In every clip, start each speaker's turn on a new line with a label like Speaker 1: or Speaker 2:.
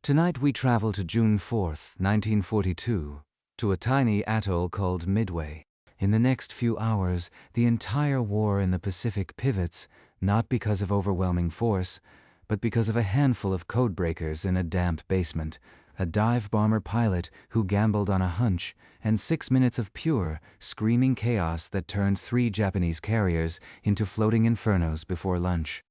Speaker 1: Tonight we travel to June 4th, 1942, to a tiny atoll called Midway. In the next few hours, the entire war in the Pacific pivots, not because of overwhelming force, but because of a handful of codebreakers in a damp basement, a dive bomber pilot who gambled on a hunch, and 6 minutes of pure, screaming chaos that turned 3 Japanese carriers into floating infernos before lunch.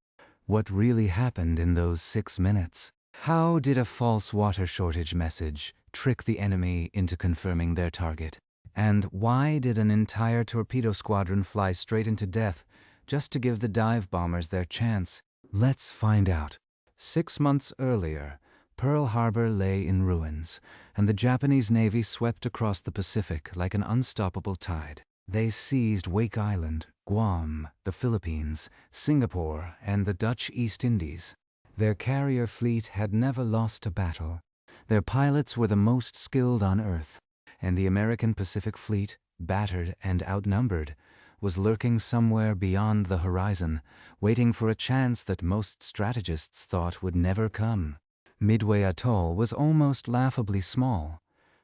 Speaker 1: What really happened in those 6 minutes? How did a false water shortage message trick the enemy into confirming their target? And why did an entire torpedo squadron fly straight into death just to give the dive bombers their chance? Let's find out. 6 months earlier, Pearl Harbor lay in ruins, and the Japanese Navy swept across the Pacific like an unstoppable tide. They seized Wake Island, Guam, the Philippines, Singapore, and the Dutch East Indies. Their carrier fleet had never lost a battle. Their pilots were the most skilled on Earth, and the American Pacific Fleet, battered and outnumbered, was lurking somewhere beyond the horizon, waiting for a chance that most strategists thought would never come. Midway Atoll was almost laughably small.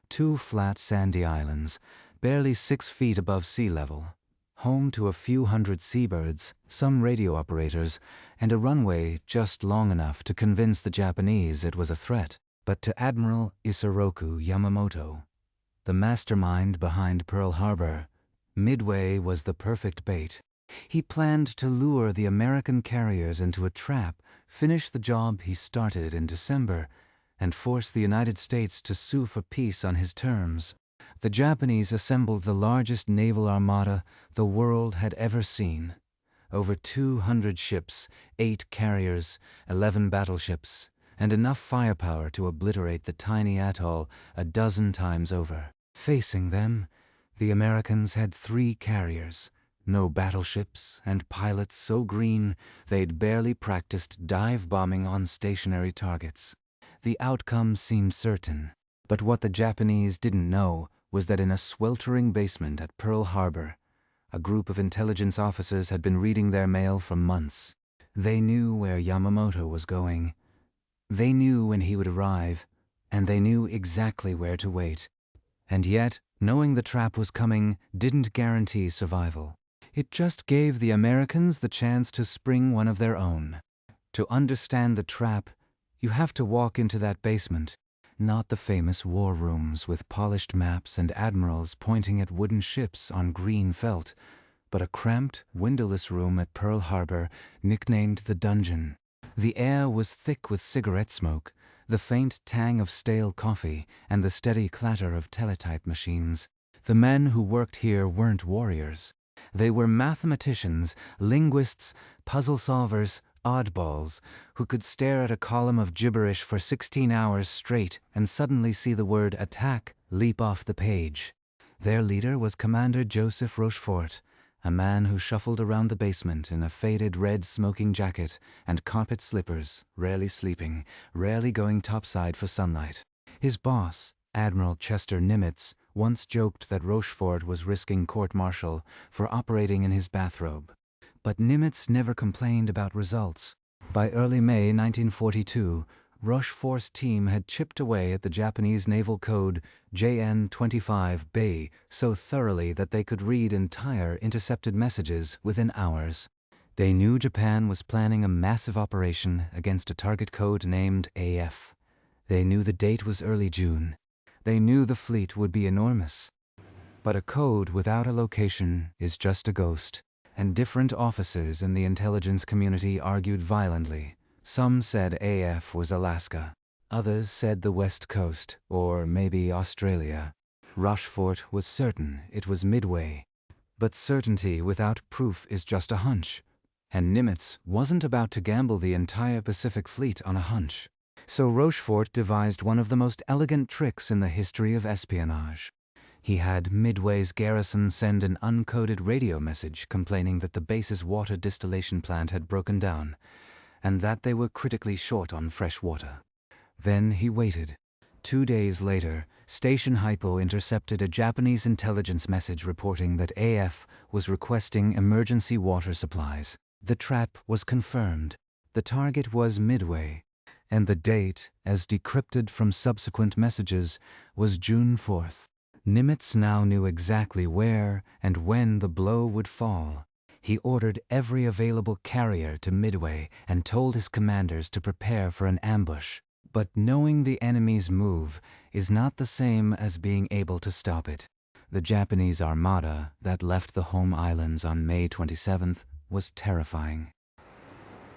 Speaker 1: 2 flat sandy islands, barely 6 feet above sea level, home to a few hundred seabirds, some radio operators, and a runway just long enough to convince the Japanese it was a threat. But to Admiral Isoroku Yamamoto, the mastermind behind Pearl Harbor, Midway was the perfect bait. He planned to lure the American carriers into a trap, finish the job he started in December, and force the United States to sue for peace on his terms. The Japanese assembled the largest naval armada the world had ever seen. Over 200 ships, 8 carriers, 11 battleships, and enough firepower to obliterate the tiny atoll a dozen times over. Facing them, the Americans had 3 carriers, no battleships, and pilots so green they'd barely practiced dive bombing on stationary targets. The outcome seemed certain, but what the Japanese didn't know was that in a sweltering basement at Pearl Harbor, a group of intelligence officers had been reading their mail for months. They knew where Yamamoto was going. They knew when he would arrive, and they knew exactly where to wait. And yet, knowing the trap was coming didn't guarantee survival. It just gave the Americans the chance to spring one of their own. To understand the trap, you have to walk into that basement. Not the famous war rooms with polished maps and admirals pointing at wooden ships on green felt, but a cramped, windowless room at Pearl Harbor nicknamed the Dungeon. The air was thick with cigarette smoke, the faint tang of stale coffee, and the steady clatter of teletype machines. The men who worked here weren't warriors. They were mathematicians, linguists, puzzle solvers, oddballs, who could stare at a column of gibberish for 16 hours straight and suddenly see the word attack leap off the page. Their leader was Commander Joseph Rochefort, a man who shuffled around the basement in a faded red smoking jacket and carpet slippers, rarely sleeping, rarely going topside for sunlight. His boss, Admiral Chester Nimitz, once joked that Rochefort was risking court-martial for operating in his bathrobe. But Nimitz never complained about results. By early May 1942, Rochefort's team had chipped away at the Japanese naval code JN-25B so thoroughly that they could read entire intercepted messages within hours. They knew Japan was planning a massive operation against a target code named AF. They knew the date was early June. They knew the fleet would be enormous. But a code without a location is just a ghost. And different officers in the intelligence community argued violently. Some said AF was Alaska. Others said the West Coast, or maybe Australia. Rochefort was certain it was Midway. But certainty without proof is just a hunch. And Nimitz wasn't about to gamble the entire Pacific Fleet on a hunch. So Rochefort devised one of the most elegant tricks in the history of espionage. He had Midway's garrison send an uncoded radio message complaining that the base's water distillation plant had broken down, and that they were critically short on fresh water. Then he waited. 2 days later, Station Hypo intercepted a Japanese intelligence message reporting that AF was requesting emergency water supplies. The trap was confirmed. The target was Midway. and the date, as decrypted from subsequent messages, was June 4th. Nimitz now knew exactly where and when the blow would fall. He ordered every available carrier to Midway and told his commanders to prepare for an ambush. But knowing the enemy's move is not the same as being able to stop it. The Japanese armada that left the home islands on May 27th was terrifying.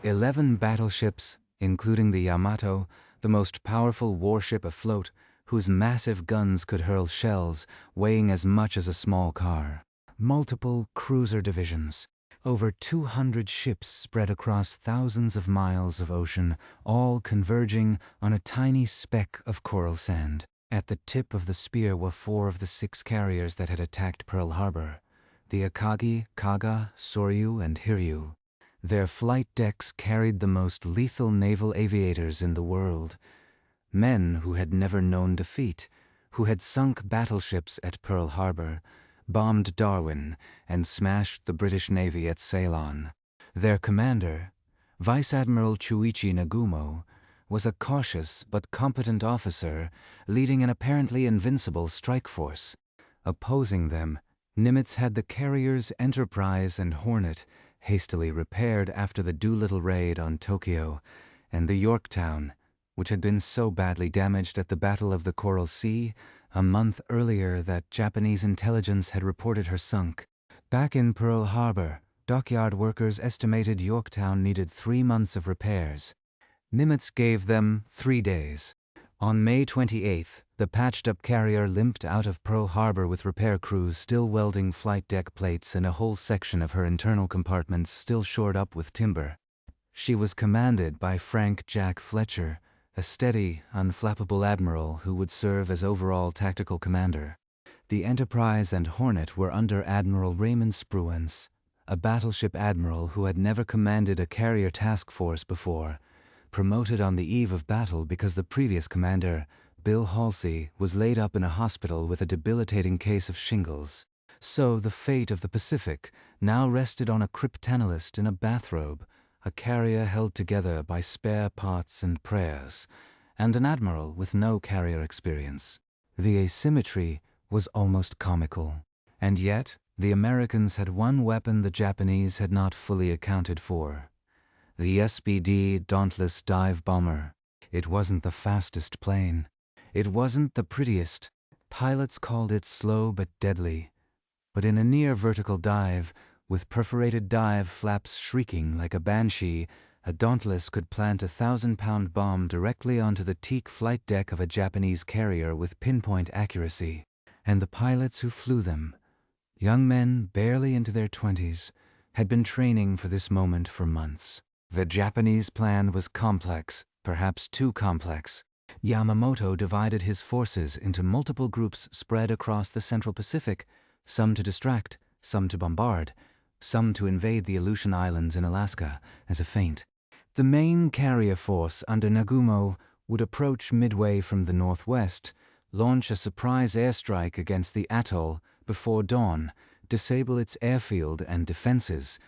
Speaker 1: 11 battleships, including the Yamato, the most powerful warship afloat, whose massive guns could hurl shells weighing as much as a small car. Multiple cruiser divisions. Over 200 ships spread across thousands of miles of ocean, all converging on a tiny speck of coral sand. At the tip of the spear were 4 of the 6 carriers that had attacked Pearl Harbor: the Akagi, Kaga, Soryu, and Hiryu. Their flight decks carried the most lethal naval aviators in the world. Men who had never known defeat, who had sunk battleships at Pearl Harbor, bombed Darwin, and smashed the British Navy at Ceylon. Their commander, Vice Admiral Chuichi Nagumo, was a cautious but competent officer leading an apparently invincible strike force. Opposing them, Nimitz had the carriers Enterprise and Hornet, hastily repaired after the Doolittle raid on Tokyo, and the Yorktown, which had been so badly damaged at the Battle of the Coral Sea a month earlier that Japanese intelligence had reported her sunk. Back in Pearl Harbor, dockyard workers estimated Yorktown needed 3 months of repairs. Nimitz gave them 3 days. On May 28th, the patched-up carrier limped out of Pearl Harbor with repair crews still welding flight deck plates and a whole section of her internal compartments still shored up with timber. She was commanded by Frank Jack Fletcher, a steady, unflappable admiral who would serve as overall tactical commander. The Enterprise and Hornet were under Admiral Raymond Spruance, a battleship admiral who had never commanded a carrier task force before, promoted on the eve of battle because the previous commander, Bill Halsey, was laid up in a hospital with a debilitating case of shingles. So the fate of the Pacific now rested on a cryptanalyst in a bathrobe, a carrier held together by spare parts and prayers, and an admiral with no carrier experience. The asymmetry was almost comical. And yet, the Americans had one weapon the Japanese had not fully accounted for: the SBD Dauntless dive bomber. It wasn't the fastest plane. It wasn't the prettiest. Pilots called it slow but deadly. But in a near-vertical dive, with perforated dive flaps shrieking like a banshee, a Dauntless could plant a 1,000-pound bomb directly onto the teak flight deck of a Japanese carrier with pinpoint accuracy. And the pilots who flew them, young men barely into their 20s, had been training for this moment for months. The Japanese plan was complex, perhaps too complex. Yamamoto divided his forces into multiple groups spread across the Central Pacific, some to distract, some to bombard, some to invade the Aleutian Islands in Alaska as a feint. The main carrier force under Nagumo would approach Midway from the northwest, launch a surprise airstrike against the atoll before dawn, disable its airfield and defenses,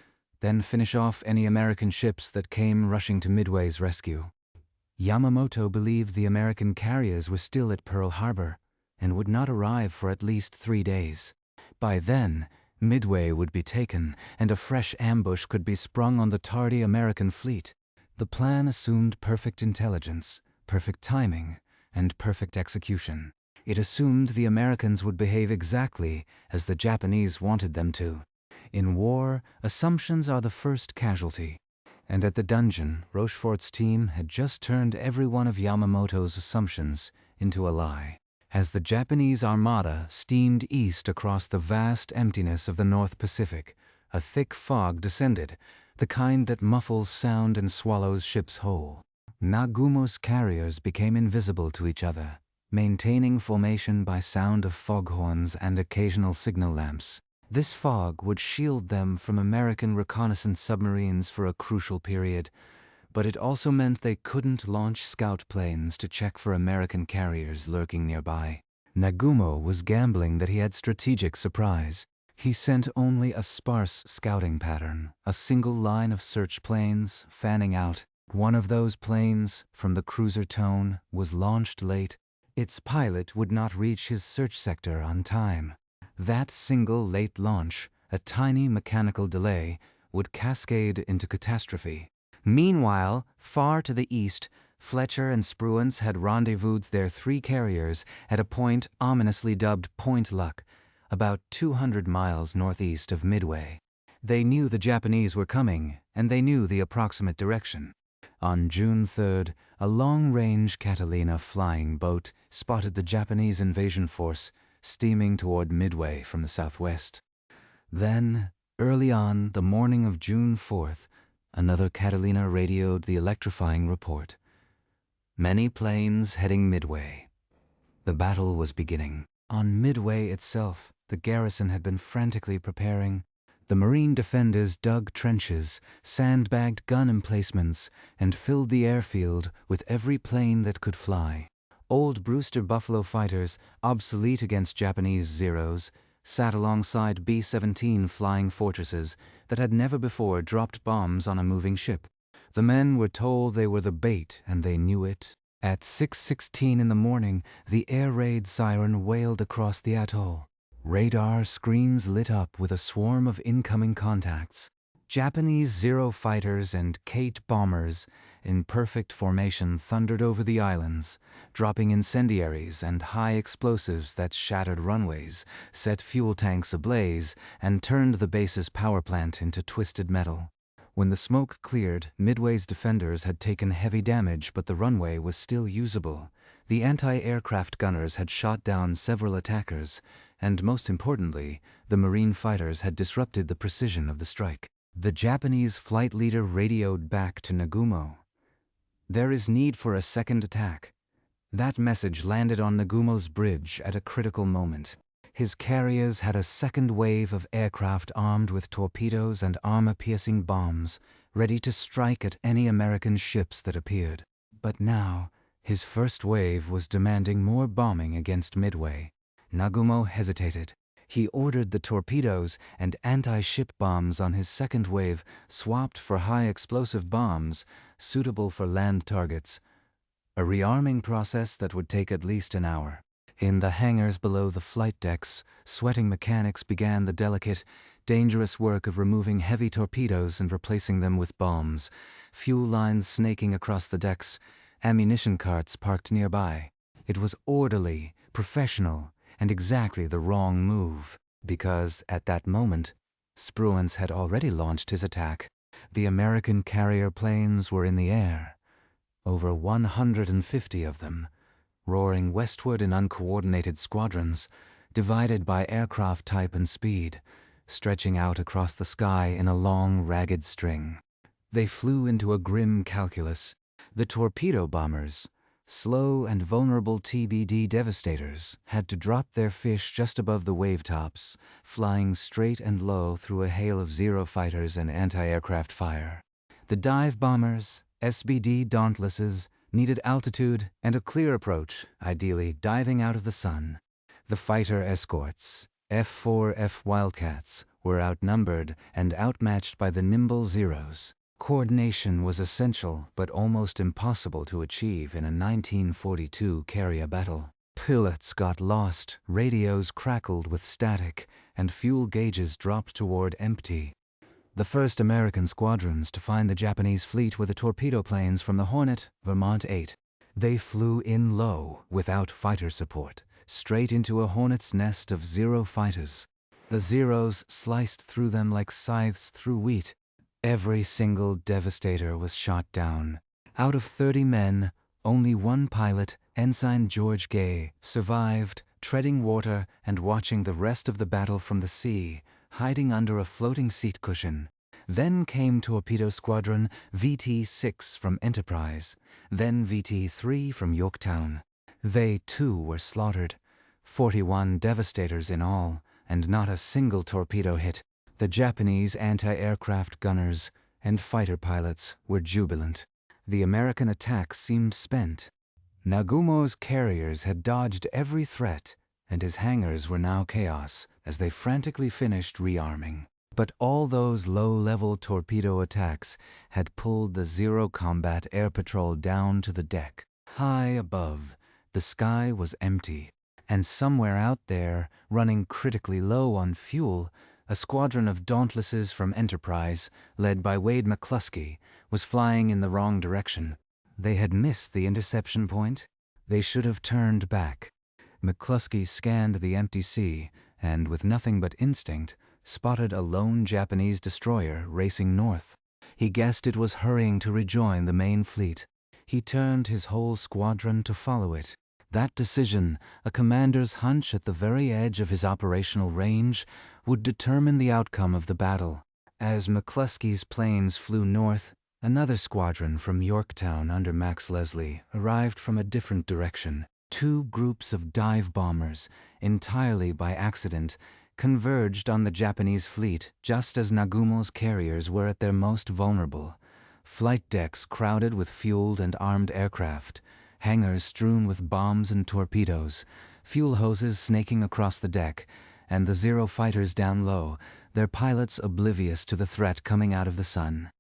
Speaker 1: then finish off any American ships that came rushing to Midway's rescue. Yamamoto believed the American carriers were still at Pearl Harbor and would not arrive for at least 3 days. By then, Midway would be taken, and a fresh ambush could be sprung on the tardy American fleet. The plan assumed perfect intelligence, perfect timing, and perfect execution. It assumed the Americans would behave exactly as the Japanese wanted them to. In war, assumptions are the first casualty. And at the dungeon, Rochefort's team had just turned every one of Yamamoto's assumptions into a lie. As the Japanese armada steamed east across the vast emptiness of the North Pacific, a thick fog descended, the kind that muffles sound and swallows ships whole. Nagumo's carriers became invisible to each other, maintaining formation by sound of foghorns and occasional signal lamps. This fog would shield them from American reconnaissance submarines for a crucial period, but it also meant they couldn't launch scout planes to check for American carriers lurking nearby. Nagumo was gambling that he had strategic surprise. He sent only a sparse scouting pattern, a single line of search planes fanning out, One of those planes, from the cruiser Tone, was launched late. Its pilot would not reach his search sector on time. That single late launch, a tiny mechanical delay, would cascade into catastrophe. Meanwhile, far to the east, Fletcher and Spruance had rendezvoused their 3 carriers at a point ominously dubbed Point Luck, about 200 miles northeast of Midway. They knew the Japanese were coming, and they knew the approximate direction. On June 3rd, a long-range Catalina flying boat spotted the Japanese invasion force steaming toward Midway from the southwest. Then, early on the morning of June 4th, another Catalina radioed the electrifying report. Many planes heading Midway. The battle was beginning. On Midway itself, the garrison had been frantically preparing. The Marine defenders dug trenches, sandbagged gun emplacements, and filled the airfield with every plane that could fly. Old Brewster Buffalo fighters, obsolete against Japanese Zeros, sat alongside B-17 flying fortresses that had never before dropped bombs on a moving ship. The men were told they were the bait, and they knew it. At 6:16 in the morning, the air raid siren wailed across the atoll. Radar screens lit up with a swarm of incoming contacts. Japanese Zero fighters and Kate bombers in perfect formation thundered over the islands, dropping incendiaries and high explosives that shattered runways, set fuel tanks ablaze, and turned the base's power plant into twisted metal. When the smoke cleared, Midway's defenders had taken heavy damage, but the runway was still usable. The anti-aircraft gunners had shot down several attackers, and most importantly, the Marine fighters had disrupted the precision of the strike. The Japanese flight leader radioed back to Nagumo. "There is need for a second attack." That message landed on Nagumo's bridge at a critical moment. His carriers had a second wave of aircraft armed with torpedoes and armor-piercing bombs, ready to strike at any American ships that appeared. But now, his first wave was demanding more bombing against Midway. Nagumo hesitated. He ordered the torpedoes and anti-ship bombs on his second wave swapped for high-explosive bombs suitable for land targets, a rearming process that would take at least an hour. In the hangars below the flight decks, sweating mechanics began the delicate, dangerous work of removing heavy torpedoes and replacing them with bombs, fuel lines snaking across the decks, ammunition carts parked nearby. It was orderly, professional, and exactly the wrong move, because, at that moment, Spruance had already launched his attack. The American carrier planes were in the air, over 150 of them, roaring westward in uncoordinated squadrons, divided by aircraft type and speed, stretching out across the sky in a long, ragged string. They flew into a grim calculus. The torpedo bombers, slow and vulnerable TBD devastators, had to drop their fish just above the wave-tops, flying straight and low through a hail of Zero fighters and anti-aircraft fire. The dive bombers, SBD Dauntlesses, needed altitude and a clear approach, ideally diving out of the sun. The fighter escorts, F-4F Wildcats, were outnumbered and outmatched by the nimble Zeros. Coordination was essential but almost impossible to achieve in a 1942 carrier battle. Pilots got lost, radios crackled with static, and fuel gauges dropped toward empty. The first American squadrons to find the Japanese fleet were the torpedo planes from the Hornet, Vermont 8. They flew in low, without fighter support, straight into a hornet's nest of Zero fighters. The Zeros sliced through them like scythes through wheat. Every single devastator was shot down. Out of 30 men, only one pilot, Ensign George Gay, survived, treading water and watching the rest of the battle from the sea, hiding under a floating seat cushion. Then came Torpedo Squadron VT-6 from Enterprise, then VT-3 from Yorktown. They, too, were slaughtered. 41 devastators in all, and not a single torpedo hit. The Japanese anti-aircraft gunners and fighter pilots were jubilant. The American attack seemed spent. Nagumo's carriers had dodged every threat, and his hangars were now chaos as they frantically finished rearming. But all those low-level torpedo attacks had pulled the Zero Combat Air Patrol down to the deck. High above, the sky was empty, and somewhere out there, running critically low on fuel, a squadron of Dauntlesses from Enterprise, led by Wade McCluskey, was flying in the wrong direction. They had missed the interception point. They should have turned back. McCluskey scanned the empty sea, and with nothing but instinct, spotted a lone Japanese destroyer racing north. He guessed it was hurrying to rejoin the main fleet. He turned his whole squadron to follow it. That decision, a commander's hunch at the very edge of his operational range, would determine the outcome of the battle. As McCluskey's planes flew north, another squadron from Yorktown under Max Leslie arrived from a different direction. Two groups of dive bombers, entirely by accident, converged on the Japanese fleet just as Nagumo's carriers were at their most vulnerable. Flight decks crowded with fueled and armed aircraft, hangars strewn with bombs and torpedoes, fuel hoses snaking across the deck, and the Zero fighters down low, their pilots oblivious to the threat coming out of the sun.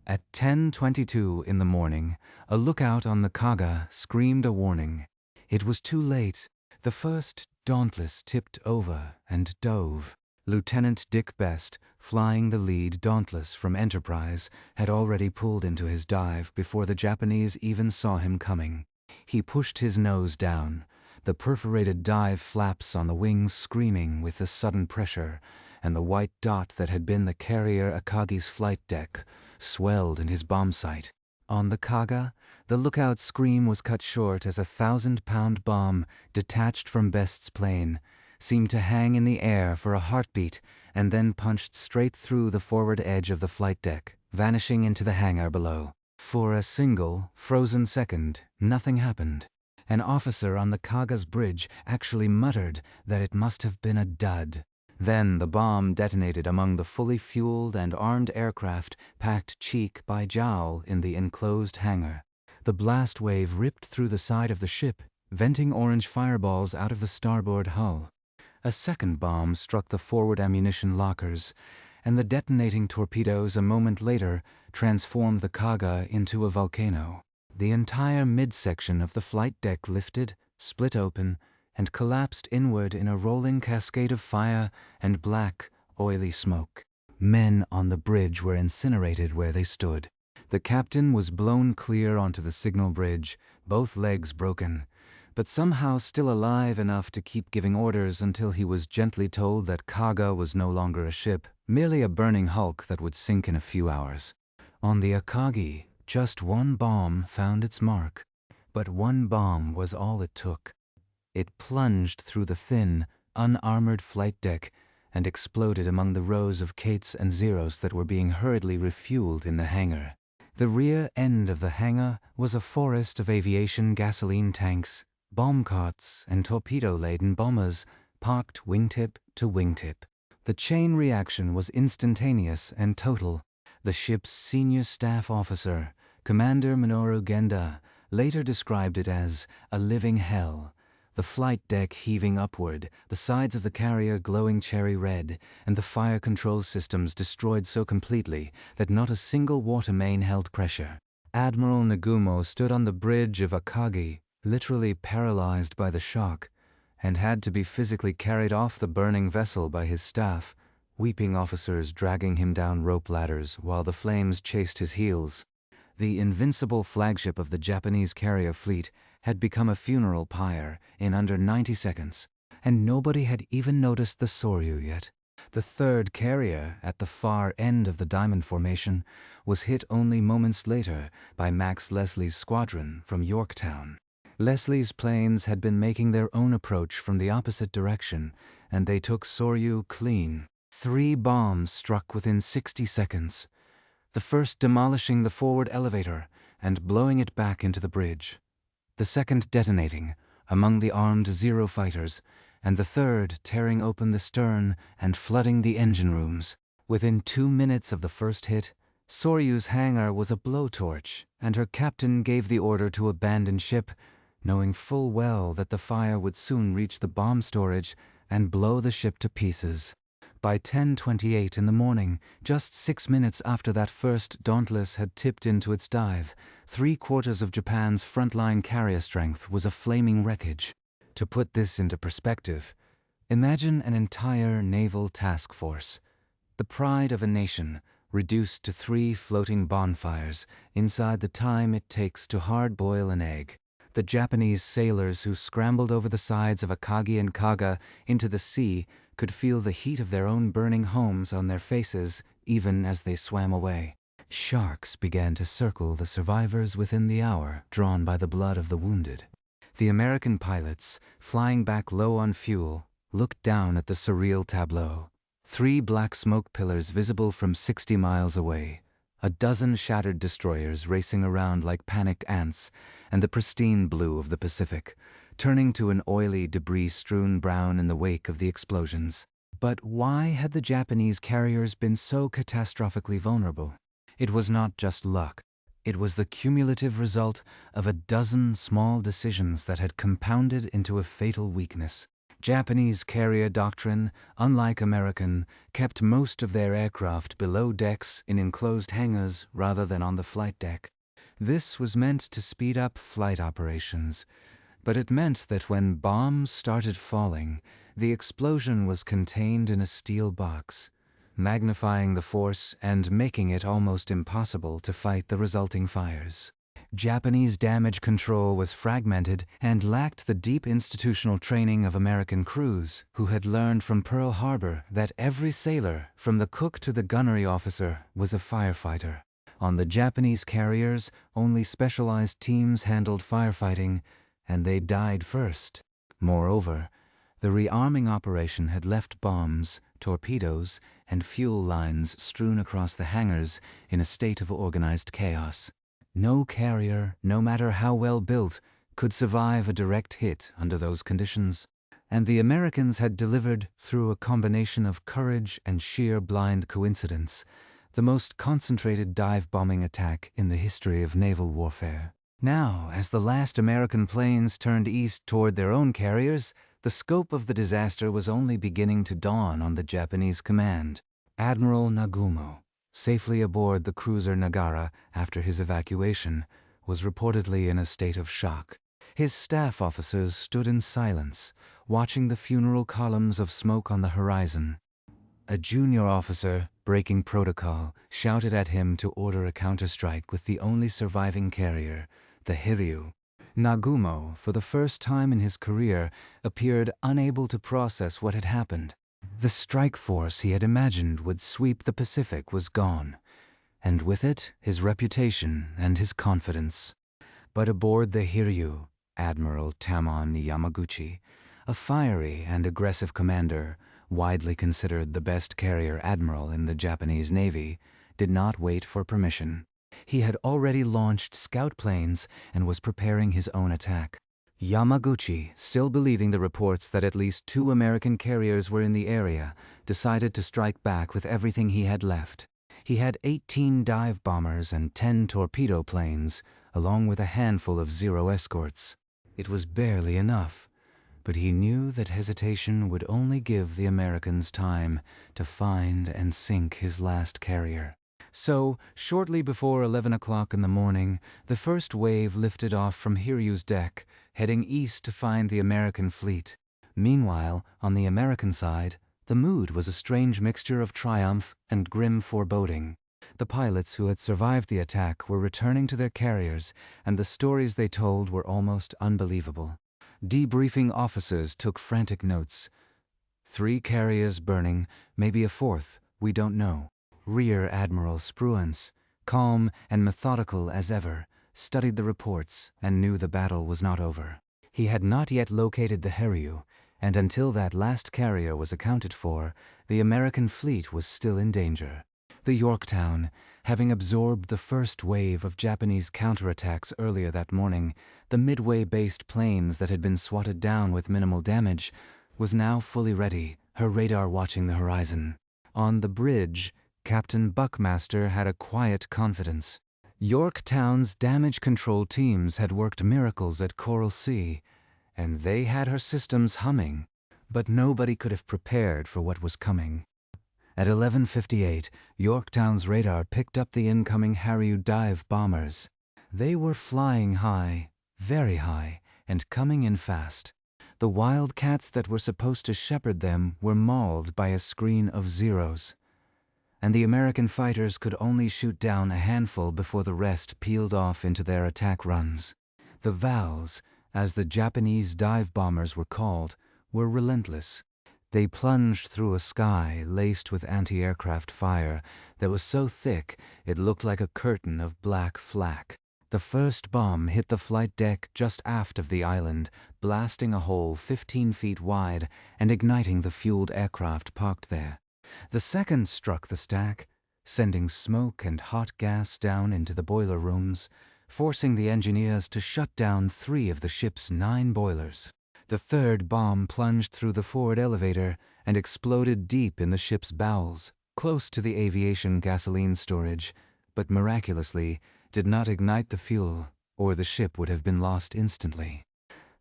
Speaker 1: At 10:22 in the morning, a lookout on the Kaga screamed a warning. It was too late. The first Dauntless tipped over and dove. Lieutenant Dick Best, flying the lead Dauntless from Enterprise, had already pulled into his dive before the Japanese even saw him coming. He pushed his nose down, the perforated dive flaps on the wings screaming with the sudden pressure, and the white dot that had been the carrier Akagi's flight deck swelled in his bomb sight. On the Kaga, the lookout's scream was cut short as a 1,000-pound bomb, detached from Best's plane, seemed to hang in the air for a heartbeat and then punched straight through the forward edge of the flight deck, vanishing into the hangar below. For a single, frozen second, nothing happened. An officer on the Kaga's bridge actually muttered that it must have been a dud. Then the bomb detonated among the fully fueled and armed aircraft packed cheek by jowl in the enclosed hangar. The blast wave ripped through the side of the ship, venting orange fireballs out of the starboard hull. A second bomb struck the forward ammunition lockers, and the detonating torpedoes a moment later transformed the Kaga into a volcano. The entire midsection of the flight deck lifted, split open, and collapsed inward in a rolling cascade of fire and black, oily smoke. Men on the bridge were incinerated where they stood. The captain was blown clear onto the signal bridge, both legs broken, but somehow still alive enough to keep giving orders until he was gently told that Kaga was no longer a ship, merely a burning hulk that would sink in a few hours. On the Akagi, just one bomb found its mark. But one bomb was all it took. It plunged through the thin, unarmored flight deck and exploded among the rows of Kates and Zeros that were being hurriedly refueled in the hangar. The rear end of the hangar was a forest of aviation gasoline tanks, bomb carts, and torpedo-laden bombers parked wingtip to wingtip. The chain reaction was instantaneous and total. The ship's senior staff officer, Commander Minoru Genda, later described it as a living hell. The flight deck heaving upward, the sides of the carrier glowing cherry red, and the fire control systems destroyed so completely that not a single water main held pressure. Admiral Nagumo stood on the bridge of Akagi, literally paralyzed by the shock, and had to be physically carried off the burning vessel by his staff, weeping officers dragging him down rope ladders while the flames chased his heels. The invincible flagship of the Japanese carrier fleet had become a funeral pyre in under 90 seconds, and nobody had even noticed the Soryu yet. The third carrier, at the far end of the diamond formation, was hit only moments later by Max Leslie's squadron from Yorktown. Leslie's planes had been making their own approach from the opposite direction, and they took Soryu clean. 3 bombs struck within 60 seconds, the first demolishing the forward elevator and blowing it back into the bridge, the second detonating among the armed Zero fighters, and the third tearing open the stern and flooding the engine rooms. Within 2 minutes of the first hit, Soryu's hangar was a blowtorch, and her captain gave the order to abandon ship, knowing full well that the fire would soon reach the bomb storage and blow the ship to pieces. By 10:28 in the morning, just 6 minutes after that first Dauntless had tipped into its dive, 3/4 of Japan's frontline carrier strength was a flaming wreckage. To put this into perspective, imagine an entire naval task force, the pride of a nation, reduced to 3 floating bonfires inside the time it takes to hard-boil an egg. The Japanese sailors who scrambled over the sides of Akagi and Kaga into the sea could feel the heat of their own burning homes on their faces even as they swam away. Sharks began to circle the survivors within the hour, drawn by the blood of the wounded. The American pilots, flying back low on fuel, looked down at the surreal tableau. 3 black smoke pillars visible from 60 miles away, a dozen shattered destroyers racing around like panicked ants, and the pristine blue of the Pacific, turning to an oily, debris-strewn brown in the wake of the explosions. But why had the Japanese carriers been so catastrophically vulnerable? It was not just luck. It was the cumulative result of a dozen small decisions that had compounded into a fatal weakness. Japanese carrier doctrine, unlike American, kept most of their aircraft below decks in enclosed hangars rather than on the flight deck. This was meant to speed up flight operations, but it meant that when bombs started falling, the explosion was contained in a steel box, magnifying the force and making it almost impossible to fight the resulting fires. Japanese damage control was fragmented and lacked the deep institutional training of American crews, who had learned from Pearl Harbor that every sailor, from the cook to the gunnery officer, was a firefighter. On the Japanese carriers, only specialized teams handled firefighting, and they died first. Moreover, the rearming operation had left bombs, torpedoes, and fuel lines strewn across the hangars in a state of organized chaos. No carrier, no matter how well built, could survive a direct hit under those conditions. And the Americans had delivered, through a combination of courage and sheer blind coincidence, the most concentrated dive-bombing attack in the history of naval warfare. Now, as the last American planes turned east toward their own carriers, the scope of the disaster was only beginning to dawn on the Japanese command. Admiral Nagumo, safely aboard the cruiser Nagara after his evacuation, was reportedly in a state of shock. His staff officers stood in silence, watching the funeral columns of smoke on the horizon. A junior officer, breaking protocol, shouted at him to order a counterstrike with the only surviving carrier, the Hiryu. Nagumo, for the first time in his career, appeared unable to process what had happened. The strike force he had imagined would sweep the Pacific was gone, and with it his reputation and his confidence. But aboard the Hiryu, Admiral Tamon Yamaguchi, a fiery and aggressive commander, widely considered the best carrier admiral in the Japanese Navy, did not wait for permission. He had already launched scout planes and was preparing his own attack. Yamaguchi, still believing the reports that at least 2 American carriers were in the area, decided to strike back with everything he had left. He had 18 dive bombers and 10 torpedo planes, along with a handful of Zero escorts. It was barely enough, but he knew that hesitation would only give the Americans time to find and sink his last carrier. So, shortly before 11 o'clock in the morning, the first wave lifted off from Hiryu's deck, heading east to find the American fleet. Meanwhile, on the American side, the mood was a strange mixture of triumph and grim foreboding. The pilots who had survived the attack were returning to their carriers, and the stories they told were almost unbelievable. Debriefing officers took frantic notes. 3 carriers burning, maybe a 4th, we don't know. Rear Admiral Spruance, calm and methodical as ever, studied the reports and knew the battle was not over. He had not yet located the Hiryu, and until that last carrier was accounted for, the American fleet was still in danger. The Yorktown, having absorbed the first wave of Japanese counterattacks earlier that morning, the Midway-based planes that had been swatted down with minimal damage, was now fully ready, her radar watching the horizon. On the bridge, Captain Buckmaster had a quiet confidence. Yorktown's damage control teams had worked miracles at Coral Sea, and they had her systems humming, but nobody could have prepared for what was coming. At 11:58, Yorktown's radar picked up the incoming Harrier dive bombers. They were flying high, very high, and coming in fast. The Wildcats that were supposed to shepherd them were mauled by a screen of zeros, and the American fighters could only shoot down a handful before the rest peeled off into their attack runs. The Vals, as the Japanese dive bombers were called, were relentless. They plunged through a sky laced with anti-aircraft fire that was so thick it looked like a curtain of black flak. The first bomb hit the flight deck just aft of the island, blasting a hole 15 feet wide and igniting the fueled aircraft parked there. The second struck the stack, sending smoke and hot gas down into the boiler rooms, forcing the engineers to shut down 3 of the ship's 9 boilers. The third bomb plunged through the forward elevator and exploded deep in the ship's bowels, close to the aviation gasoline storage, but miraculously did not ignite the fuel, or the ship would have been lost instantly.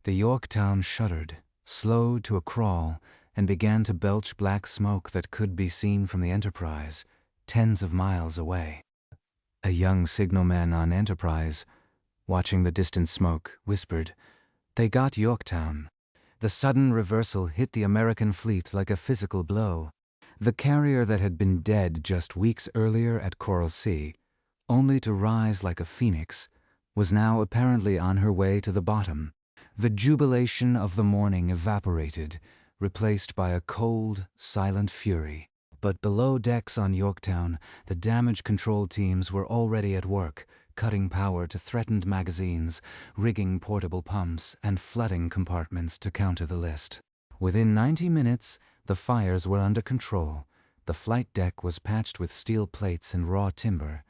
Speaker 1: The Yorktown shuddered, slowed to a crawl, and began to belch black smoke that could be seen from the Enterprise, tens of miles away. A young signalman on Enterprise, watching the distant smoke, whispered, "They got Yorktown." The sudden reversal hit the American fleet like a physical blow. The carrier that had been dead just weeks earlier at Coral Sea, only to rise like a phoenix, was now apparently on her way to the bottom. The jubilation of the morning evaporated, replaced by a cold, silent fury. But below decks on Yorktown, the damage control teams were already at work, cutting power to threatened magazines, rigging portable pumps, and flooding compartments to counter the list. Within 90 minutes, the fires were under control, the flight deck was patched with steel plates and raw timber,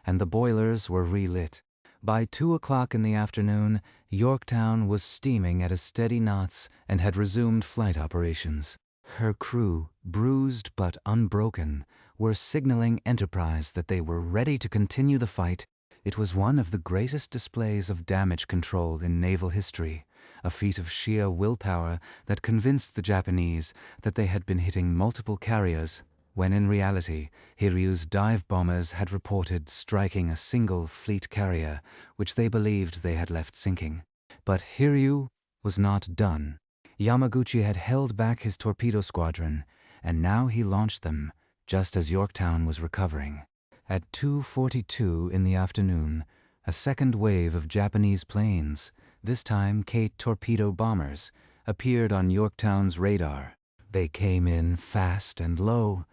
Speaker 1: and the boilers were relit. By 2 o'clock in the afternoon, Yorktown was steaming at a steady knots and had resumed flight operations. Her crew, bruised but unbroken, were signaling Enterprise that they were ready to continue the fight. It was one of the greatest displays of damage control in naval history, a feat of sheer willpower that convinced the Japanese that they had been hitting multiple carriers, when in reality, Hiryu's dive bombers had reported striking a single fleet carrier, which they believed they had left sinking. But Hiryu was not done. Yamaguchi had held back his torpedo squadron, and now he launched them, just as Yorktown was recovering. At 2:42 in the afternoon, a second wave of Japanese planes, this time Kate torpedo bombers, appeared on Yorktown's radar. They came in fast and low,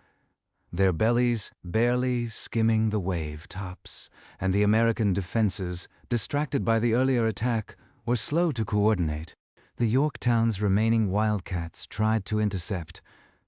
Speaker 1: their bellies barely skimming the wave tops, and the American defenses, distracted by the earlier attack, were slow to coordinate. The Yorktown's remaining Wildcats tried to intercept,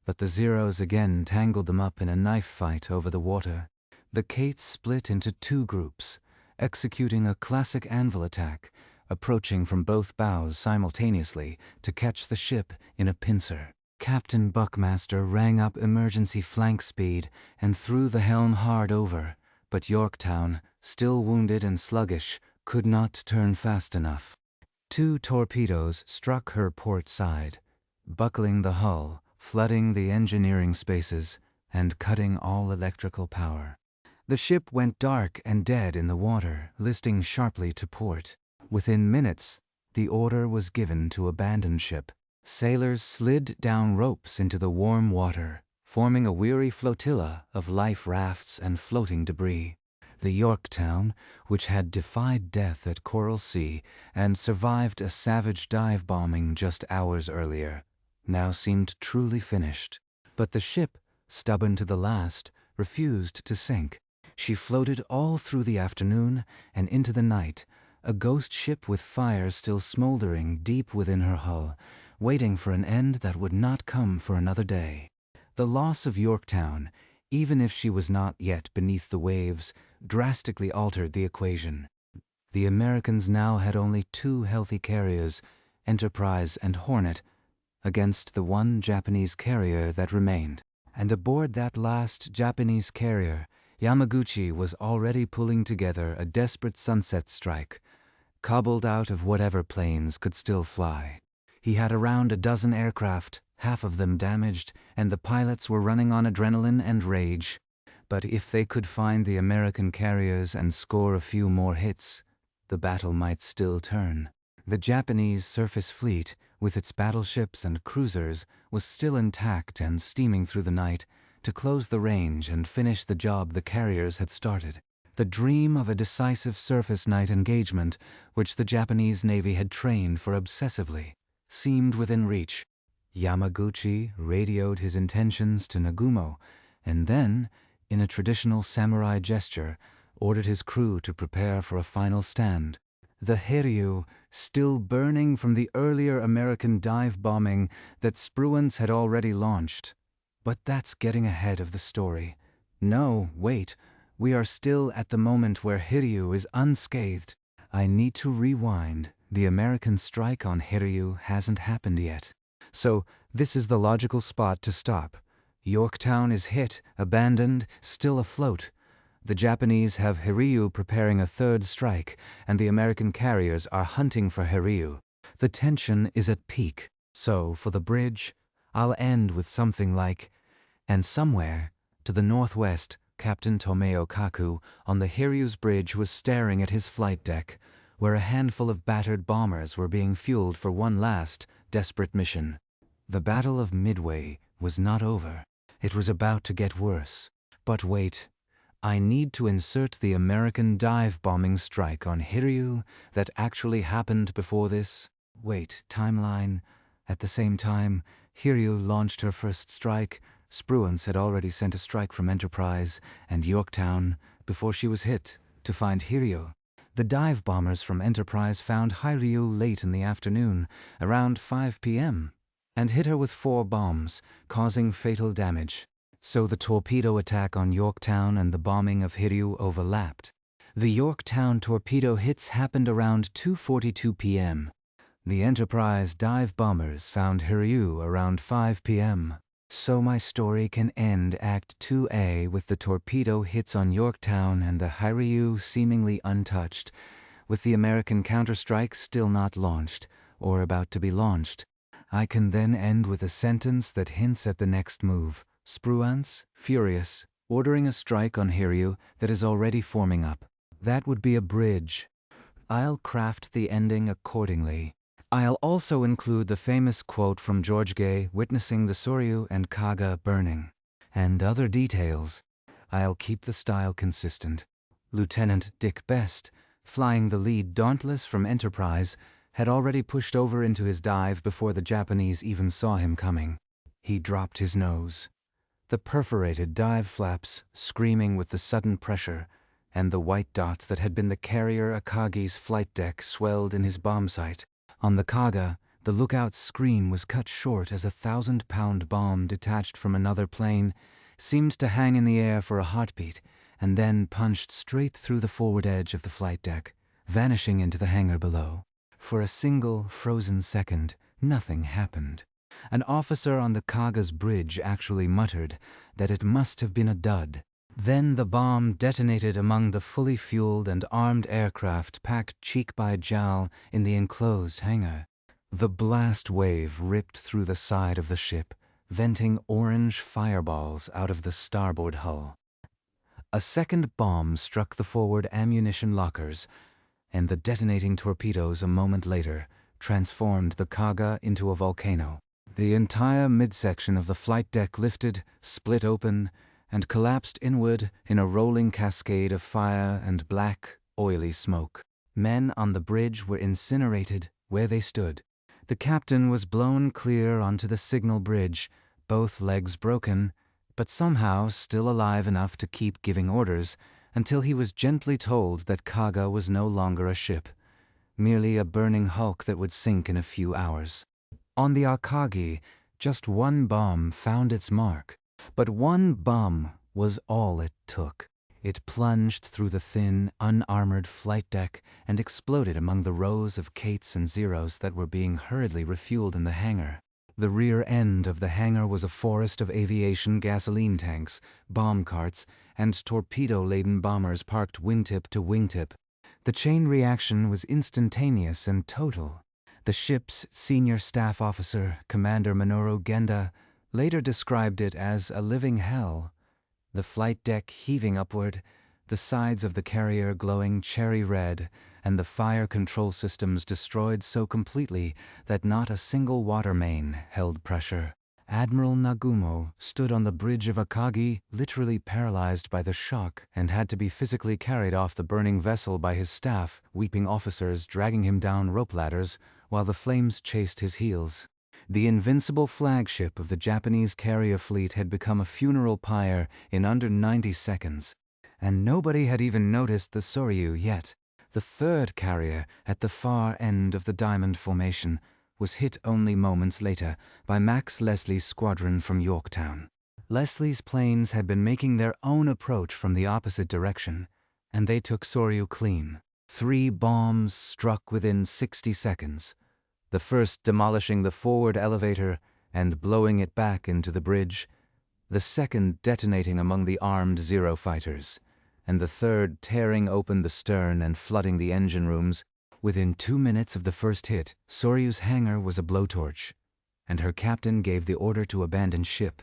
Speaker 1: but the Zeros again tangled them up in a knife fight over the water. The Kates split into 2 groups, executing a classic anvil attack, approaching from both bows simultaneously to catch the ship in a pincer. Captain Buckmaster rang up emergency flank speed and threw the helm hard over, but Yorktown, still wounded and sluggish, could not turn fast enough. 2 torpedoes struck her port side, buckling the hull, flooding the engineering spaces, and cutting all electrical power. The ship went dark and dead in the water, listing sharply to port. Within minutes, the order was given to abandon ship. Sailors slid down ropes into the warm water, forming a weary flotilla of life rafts and floating debris. The Yorktown, which had defied death at Coral Sea and survived a savage dive bombing just hours earlier, now seemed truly finished. But the ship, stubborn to the last, refused to sink. She floated all through the afternoon and into the night, a ghost ship with fire still smoldering deep within her hull, waiting for an end that would not come for another day. The loss of Yorktown, even if she was not yet beneath the waves, drastically altered the equation. The Americans now had only 2 healthy carriers, Enterprise and Hornet, against the 1 Japanese carrier that remained. And aboard that last Japanese carrier, Yamaguchi was already pulling together a desperate sunset strike, cobbled out of whatever planes could still fly. He had around a dozen aircraft, half of them damaged, and the pilots were running on adrenaline and rage. But if they could find the American carriers and score a few more hits, the battle might still turn. The Japanese surface fleet, with its battleships and cruisers, was still intact and steaming through the night to close the range and finish the job the carriers had started. The dream of a decisive surface night engagement, which the Japanese Navy had trained for obsessively, seemed within reach. Yamaguchi radioed his intentions to Nagumo, and then, in a traditional samurai gesture, ordered his crew to prepare for a final stand. The Hiryu, still burning from the earlier American dive bombing that Spruance had already launched. But that's getting ahead of the story. No, wait, we are still at the moment where Hiryu is unscathed. I need to rewind. The American strike on Hiryu hasn't happened yet. So, this is the logical spot to stop. Yorktown is hit, abandoned, still afloat. The Japanese have Hiryu preparing a third strike, and the American carriers are hunting for Hiryu. The tension is at peak. So, for the bridge, I'll end with something like, and somewhere, to the northwest, Captain Tomeo Kaku on the Hiryu's bridge was staring at his flight deck, where a handful of battered bombers were being fueled for one last, desperate mission. The Battle of Midway was not over. It was about to get worse. But wait. I need to insert the American dive bombing strike on Hiryu that actually happened before this. Wait, timeline. At the same time, Hiryu launched her first strike. Spruance had already sent a strike from Enterprise and Yorktown before she was hit to find Hiryu. The dive bombers from Enterprise found Hiryu late in the afternoon, around 5 p.m., and hit her with 4 bombs, causing fatal damage. So the torpedo attack on Yorktown and the bombing of Hiryu overlapped. The Yorktown torpedo hits happened around 2:42 p.m. The Enterprise dive bombers found Hiryu around 5 p.m. So my story can end Act 2A with the torpedo hits on Yorktown and the Hiryu seemingly untouched, with the American counterstrike still not launched, or about to be launched. I can then end with a sentence that hints at the next move. Spruance, furious, ordering a strike on Hiryu that is already forming up. That would be a bridge. I'll craft the ending accordingly. I'll also include the famous quote from George Gay witnessing the Soryu and Kaga burning. And other details. I'll keep the style consistent. Lieutenant Dick Best, flying the lead Dauntless from Enterprise, had already pushed over into his dive before the Japanese even saw him coming. He dropped his nose. The perforated dive flaps, screaming with the sudden pressure, and the white dot that had been the carrier Akagi's flight deck swelled in his bomb sight. On the Kaga, the lookout's scream was cut short as a 1,000-pound bomb detached from another plane seemed to hang in the air for a heartbeat and then punched straight through the forward edge of the flight deck, vanishing into the hangar below. For a single, frozen second, nothing happened. An officer on the Kaga's bridge actually muttered that it must have been a dud. Then the bomb detonated among the fully fueled and armed aircraft packed cheek by jowl in the enclosed hangar. The blast wave ripped through the side of the ship, venting orange fireballs out of the starboard hull. A second bomb struck the forward ammunition lockers, and the detonating torpedoes a moment later transformed the Kaga into a volcano. The entire midsection of the flight deck lifted, split open, and collapsed inward in a rolling cascade of fire and black, oily smoke. Men on the bridge were incinerated where they stood. The captain was blown clear onto the signal bridge, both legs broken, but somehow still alive enough to keep giving orders until he was gently told that Kaga was no longer a ship, merely a burning hulk that would sink in a few hours. On the Akagi, just one bomb found its mark. But one bomb was all it took. It plunged through the thin, unarmored flight deck and exploded among the rows of Kates and Zeros that were being hurriedly refueled in the hangar. The rear end of the hangar was a forest of aviation gasoline tanks, bomb carts, and torpedo-laden bombers parked wingtip to wingtip. The chain reaction was instantaneous and total. The ship's senior staff officer, Commander Minoru Genda, later described it as a living hell. The flight deck heaving upward, the sides of the carrier glowing cherry red, and the fire control systems destroyed so completely that not a single water main held pressure. Admiral Nagumo stood on the bridge of Akagi, literally paralyzed by the shock, and had to be physically carried off the burning vessel by his staff, weeping officers dragging him down rope ladders, while the flames chased his heels. The invincible flagship of the Japanese carrier fleet had become a funeral pyre in under 90 seconds, and nobody had even noticed the Soryu yet. The third carrier, at the far end of the diamond formation, was hit only moments later by Max Leslie's squadron from Yorktown. Leslie's planes had been making their own approach from the opposite direction, and they took Soryu clean. 3 bombs struck within 60 seconds, the first demolishing the forward elevator and blowing it back into the bridge, the second detonating among the armed Zero fighters, and the third tearing open the stern and flooding the engine rooms. Within 2 minutes of the first hit, Soryu's hangar was a blowtorch, and her captain gave the order to abandon ship,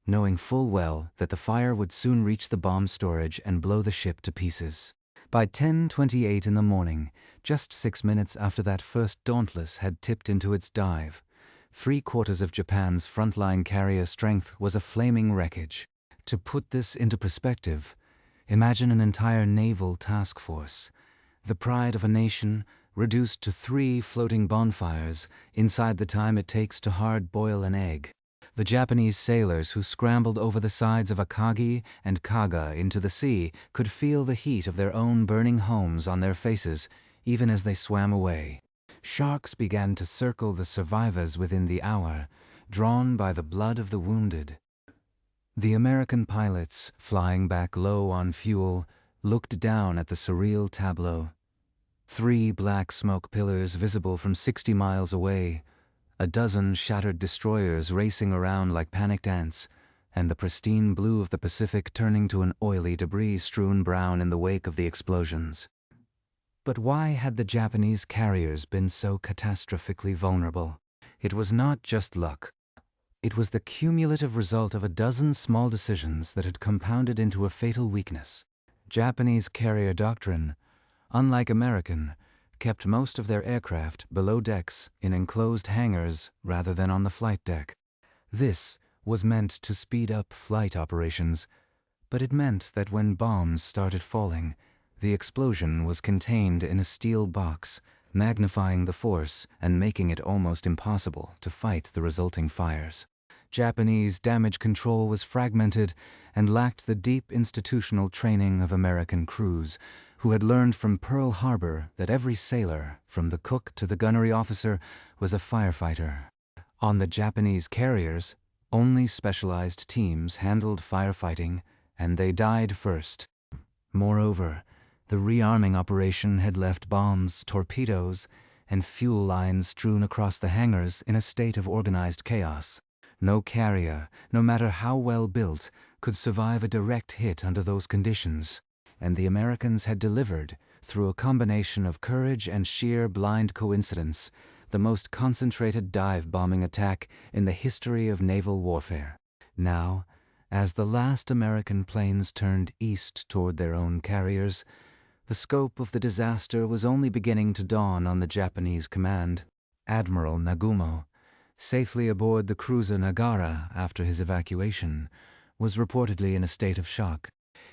Speaker 1: knowing full well that the fire would soon reach the bomb storage and blow the ship to pieces. By 10:28 in the morning, just 6 minutes after that first Dauntless had tipped into its dive, 3/4 of Japan's frontline carrier strength was a flaming wreckage. To put this into perspective, imagine an entire naval task force, the pride of a nation, reduced to 3 floating bonfires inside the time it takes to hard-boil an egg. The Japanese sailors who scrambled over the sides of Akagi and Kaga into the sea could feel the heat of their own burning homes on their faces even as they swam away. Sharks began to circle the survivors within the hour, drawn by the blood of the wounded. The American pilots, flying back low on fuel, looked down at the surreal tableau. 3 black smoke pillars visible from 60 miles away, a dozen shattered destroyers racing around like panicked ants, and the pristine blue of the Pacific turning to an oily, debris-strewn brown in the wake of the explosions. But why had the Japanese carriers been so catastrophically vulnerable? It was not just luck. It was the cumulative result of a dozen small decisions that had compounded into a fatal weakness. Japanese carrier doctrine, unlike American, kept most of their aircraft below decks in enclosed hangars rather than on the flight deck. This was meant to speed up flight operations, but it meant that when bombs started falling, the explosion was contained in a steel box, magnifying the force and making it almost impossible to fight the resulting fires. Japanese damage control was fragmented and lacked the deep institutional training of American crews, who had learned from Pearl Harbor that every sailor, from the cook to the gunnery officer, was a firefighter. On the Japanese carriers, only specialized teams handled firefighting, and they died first. Moreover, the rearming operation had left bombs, torpedoes, and fuel lines strewn across the hangars in a state of organized chaos. No carrier, no matter how well built, could survive a direct hit under those conditions, and the Americans had delivered, through a combination of courage and sheer blind coincidence, the most concentrated dive-bombing attack in the history of naval warfare. Now, as the last American planes turned east toward their own carriers, the scope of the disaster was only beginning to dawn on the Japanese command. Admiral Nagumo, safely aboard the cruiser Nagara after his evacuation, was reportedly in a state of shock.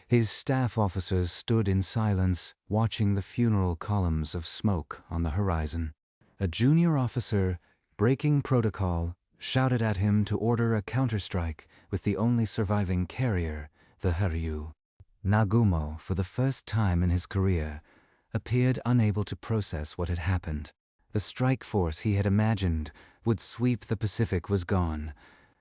Speaker 1: His staff officers stood in silence, watching the funeral columns of smoke on the horizon. A junior officer, breaking protocol, shouted at him to order a counterstrike with the only surviving carrier, the Haryu. Nagumo, for the first time in his career, appeared unable to process what had happened. The strike force he had imagined would sweep the Pacific was gone,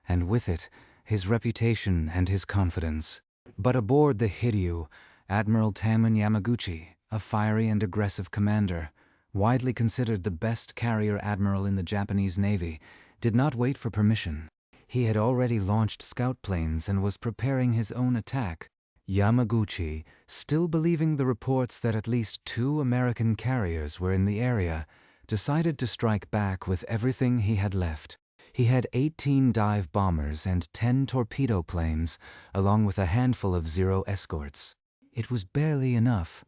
Speaker 1: and with it, his reputation and his confidence. But aboard the Hiryu, Admiral Taman Yamaguchi, a fiery and aggressive commander, widely considered the best carrier admiral in the Japanese Navy, did not wait for permission. He had already launched scout planes and was preparing his own attack. Yamaguchi, still believing the reports that at least 2 American carriers were in the area, decided to strike back with everything he had left. He had 18 dive bombers and 10 torpedo planes, along with a handful of Zero escorts. It was barely enough,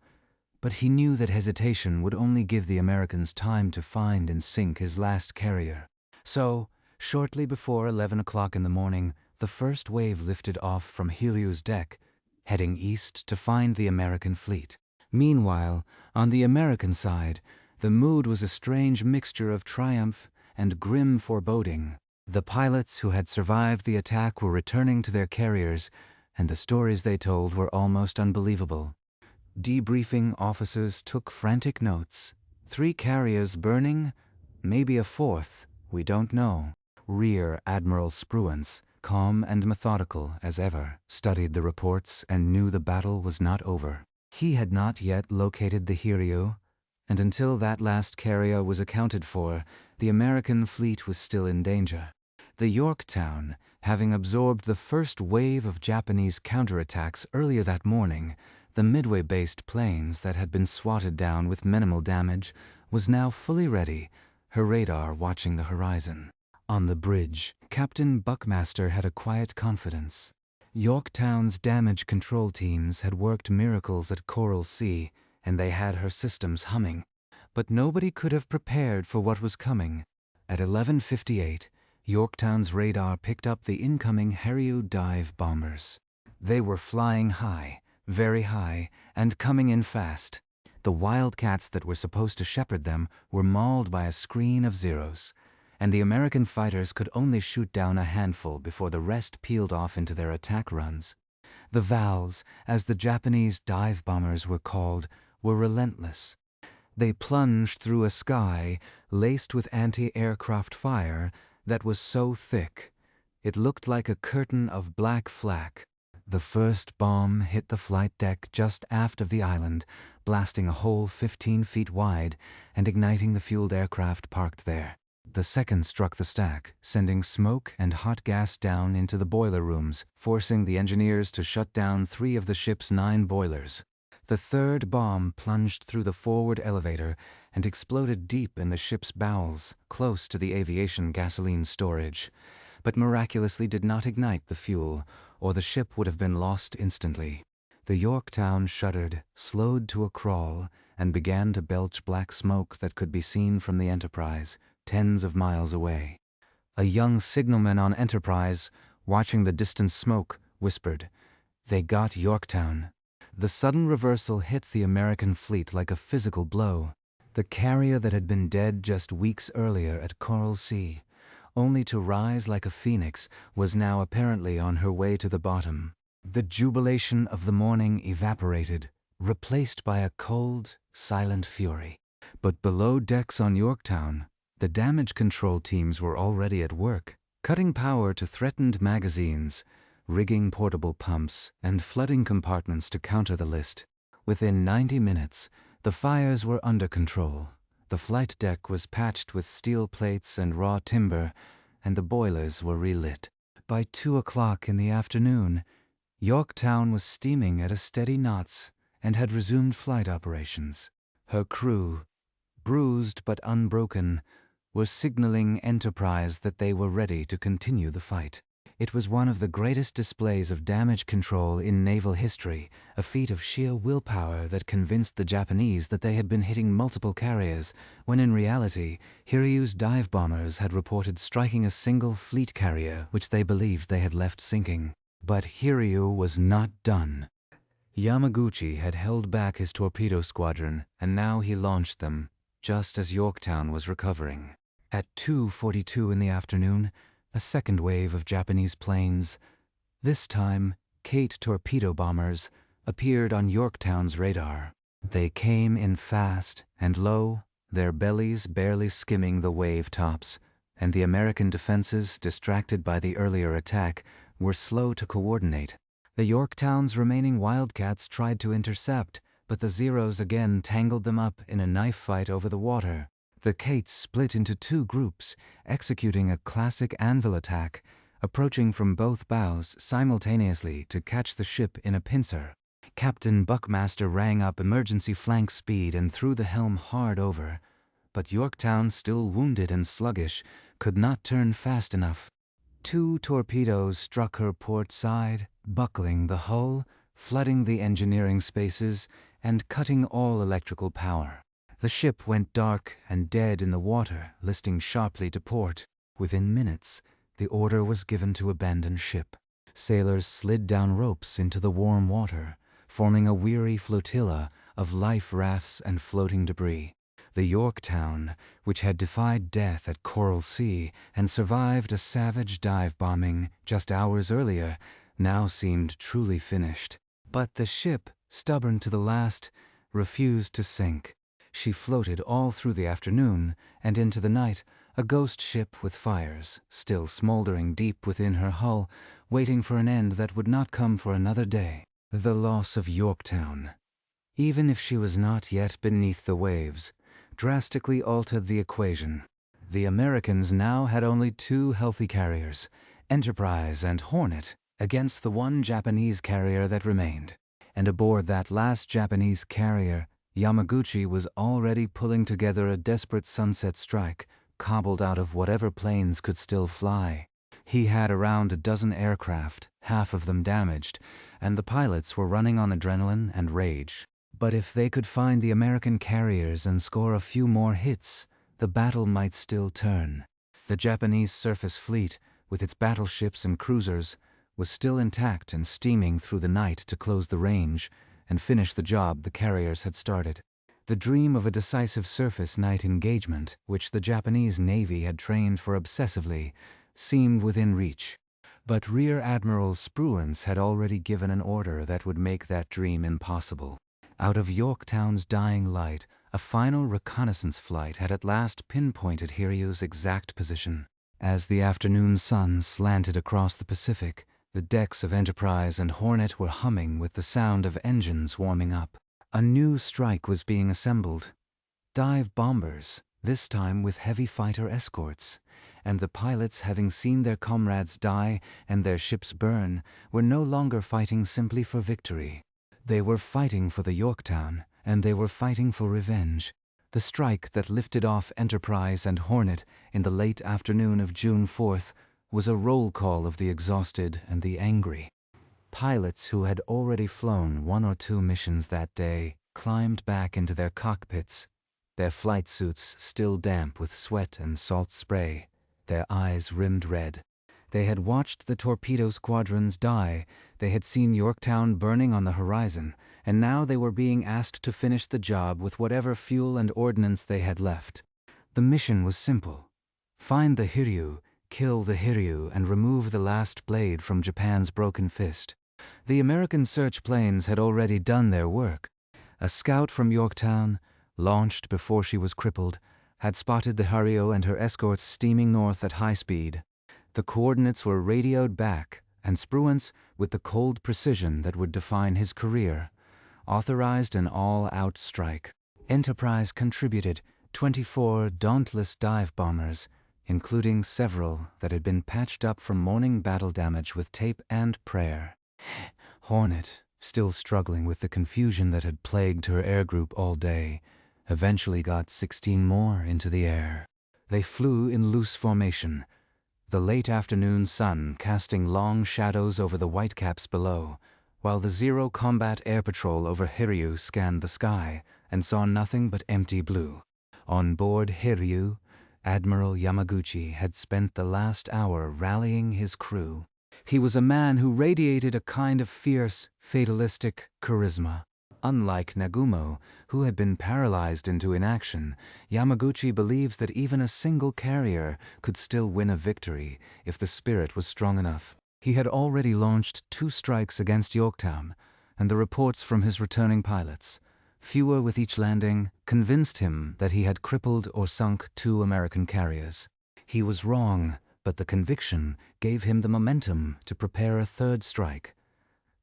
Speaker 1: but he knew that hesitation would only give the Americans time to find and sink his last carrier. So, shortly before 11 o'clock in the morning, the first wave lifted off from Hiryu's deck, heading east to find the American fleet. Meanwhile, on the American side, the mood was a strange mixture of triumph and grim foreboding. The pilots who had survived the attack were returning to their carriers, and the stories they told were almost unbelievable. Debriefing officers took frantic notes. 3 carriers burning, maybe a 4th, we don't know. Rear Admiral Spruance, calm and methodical as ever, studied the reports and knew the battle was not over. He had not yet located the Hiryu, and until that last carrier was accounted for, the American fleet was still in danger. The Yorktown, having absorbed the first wave of Japanese counterattacks earlier that morning, the Midway-based planes that had been swatted down with minimal damage, was now fully ready, her radar watching the horizon. On the bridge, Captain Buckmaster had a quiet confidence. Yorktown's damage control teams had worked miracles at Coral Sea, and they had her systems humming. But nobody could have prepared for what was coming. At 11:58, Yorktown's radar picked up the incoming Hiryu dive bombers. They were flying high, very high, and coming in fast. The Wildcats that were supposed to shepherd them were mauled by a screen of Zeros, and the American fighters could only shoot down a handful before the rest peeled off into their attack runs. The Vals, as the Japanese dive bombers were called, were relentless. They plunged through a sky laced with anti-aircraft fire that was so thick it looked like a curtain of black flak. The first bomb hit the flight deck just aft of the island, blasting a hole 15 feet wide and igniting the fueled aircraft parked there. The second struck the stack, sending smoke and hot gas down into the boiler rooms, forcing the engineers to shut down 3 of the ship's 9 boilers. The third bomb plunged through the forward elevator and exploded deep in the ship's bowels, close to the aviation gasoline storage, but miraculously did not ignite the fuel, or the ship would have been lost instantly. The Yorktown shuddered, slowed to a crawl, and began to belch black smoke that could be seen from the Enterprise, tens of miles away. A young signalman on Enterprise, watching the distant smoke, whispered, "They got Yorktown." The sudden reversal hit the American fleet like a physical blow. The carrier that had been dead just weeks earlier at Coral Sea, only to rise like a phoenix, was now apparently on her way to the bottom. The jubilation of the morning evaporated, replaced by a cold, silent fury. But below decks on Yorktown, the damage control teams were already at work, cutting power to threatened magazines, rigging portable pumps, and flooding compartments to counter the list. Within 90 minutes, the fires were under control. The flight deck was patched with steel plates and raw timber, and the boilers were relit. By 2 o'clock in the afternoon, Yorktown was steaming at a steady knots and had resumed flight operations. Her crew, bruised but unbroken, were signaling Enterprise that they were ready to continue the fight. It was one of the greatest displays of damage control in naval history, a feat of sheer willpower that convinced the Japanese that they had been hitting multiple carriers, when in reality, Hiryu's dive bombers had reported striking a single fleet carrier which they believed they had left sinking. But Hiryu was not done. Yamaguchi had held back his torpedo squadron, and now he launched them, just as Yorktown was recovering. At 2:42 in the afternoon, a second wave of Japanese planes, this time Kate torpedo bombers, appeared on Yorktown's radar. They came in fast and low, their bellies barely skimming the wave tops, and the American defenses, distracted by the earlier attack, were slow to coordinate. The Yorktown's remaining Wildcats tried to intercept, but the Zeros again tangled them up in a knife fight over the water. The Kates split into 2 groups, executing a classic anvil attack, approaching from both bows simultaneously to catch the ship in a pincer. Captain Buckmaster rang up emergency flank speed and threw the helm hard over, but Yorktown, still wounded and sluggish, could not turn fast enough. 2 torpedoes struck her port side, buckling the hull, flooding the engineering spaces, and cutting all electrical power. The ship went dark and dead in the water, listing sharply to port. Within minutes, the order was given to abandon ship. Sailors slid down ropes into the warm water, forming a weary flotilla of life rafts and floating debris. The Yorktown, which had defied death at Coral Sea and survived a savage dive bombing just hours earlier, now seemed truly finished. But the ship, stubborn to the last, refused to sink. She floated all through the afternoon and into the night, a ghost ship with fires still smoldering deep within her hull, waiting for an end that would not come for another day. The loss of Yorktown, even if she was not yet beneath the waves, drastically altered the equation. The Americans now had only 2 healthy carriers, Enterprise and Hornet, against the 1 Japanese carrier that remained. And aboard that last Japanese carrier, Yamaguchi was already pulling together a desperate sunset strike, cobbled out of whatever planes could still fly. He had around a dozen aircraft, half of them damaged, and the pilots were running on adrenaline and rage. But if they could find the American carriers and score a few more hits, the battle might still turn. The Japanese surface fleet, with its battleships and cruisers, was still intact and steaming through the night to close the range and finish the job the carriers had started. The dream of a decisive surface night engagement, which the Japanese Navy had trained for obsessively, seemed within reach. But Rear Admiral Spruance had already given an order that would make that dream impossible. Out of Yorktown's dying light, a final reconnaissance flight had at last pinpointed Hiryu's exact position. As the afternoon sun slanted across the Pacific, the decks of Enterprise and Hornet were humming with the sound of engines warming up. A new strike was being assembled. Dive bombers, this time with heavy fighter escorts, and the pilots, having seen their comrades die and their ships burn, were no longer fighting simply for victory. They were fighting for the Yorktown, and they were fighting for revenge. The strike that lifted off Enterprise and Hornet in the late afternoon of June 4th was a roll call of the exhausted and the angry. Pilots who had already flown 1 or 2 missions that day climbed back into their cockpits, their flight suits still damp with sweat and salt spray, their eyes rimmed red. They had watched the torpedo squadrons die, they had seen Yorktown burning on the horizon, and now they were being asked to finish the job with whatever fuel and ordnance they had left. The mission was simple. Find the Hiryu, kill the Hiryu, and remove the last blade from Japan's broken fist. The American search planes had already done their work. A scout from Yorktown, launched before she was crippled, had spotted the Hiryu and her escorts steaming north at high speed. The coordinates were radioed back, and Spruance, with the cold precision that would define his career, authorized an all-out strike. Enterprise contributed 24 dauntless dive bombers, including several that had been patched up from morning battle damage with tape and prayer. Hornet, still struggling with the confusion that had plagued her air group all day, eventually got 16 more into the air. They flew in loose formation, the late afternoon sun casting long shadows over the whitecaps below, while the Zero Combat Air Patrol over Hiryu scanned the sky and saw nothing but empty blue. On board Hiryu, Admiral Yamaguchi had spent the last hour rallying his crew. He was a man who radiated a kind of fierce, fatalistic charisma. Unlike Nagumo, who had been paralyzed into inaction, Yamaguchi believes that even a single carrier could still win a victory if the spirit was strong enough. He had already launched 2 strikes against Yorktown, and the reports from his returning pilots, fewer with each landing, convinced him that he had crippled or sunk 2 American carriers. He was wrong, but the conviction gave him the momentum to prepare a 3rd strike,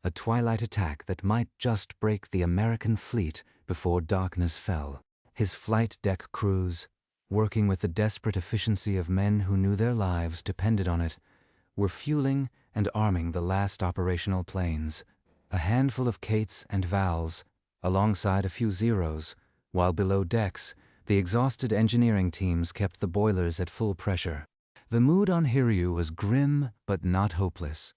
Speaker 1: a twilight attack that might just break the American fleet before darkness fell. His flight deck crews, working with the desperate efficiency of men who knew their lives depended on it, were fueling and arming the last operational planes, a handful of Kates and Vals, alongside a few Zeros, while below decks, The exhausted engineering teams kept the boilers at full pressure. The mood on Hiryu was grim but not hopeless.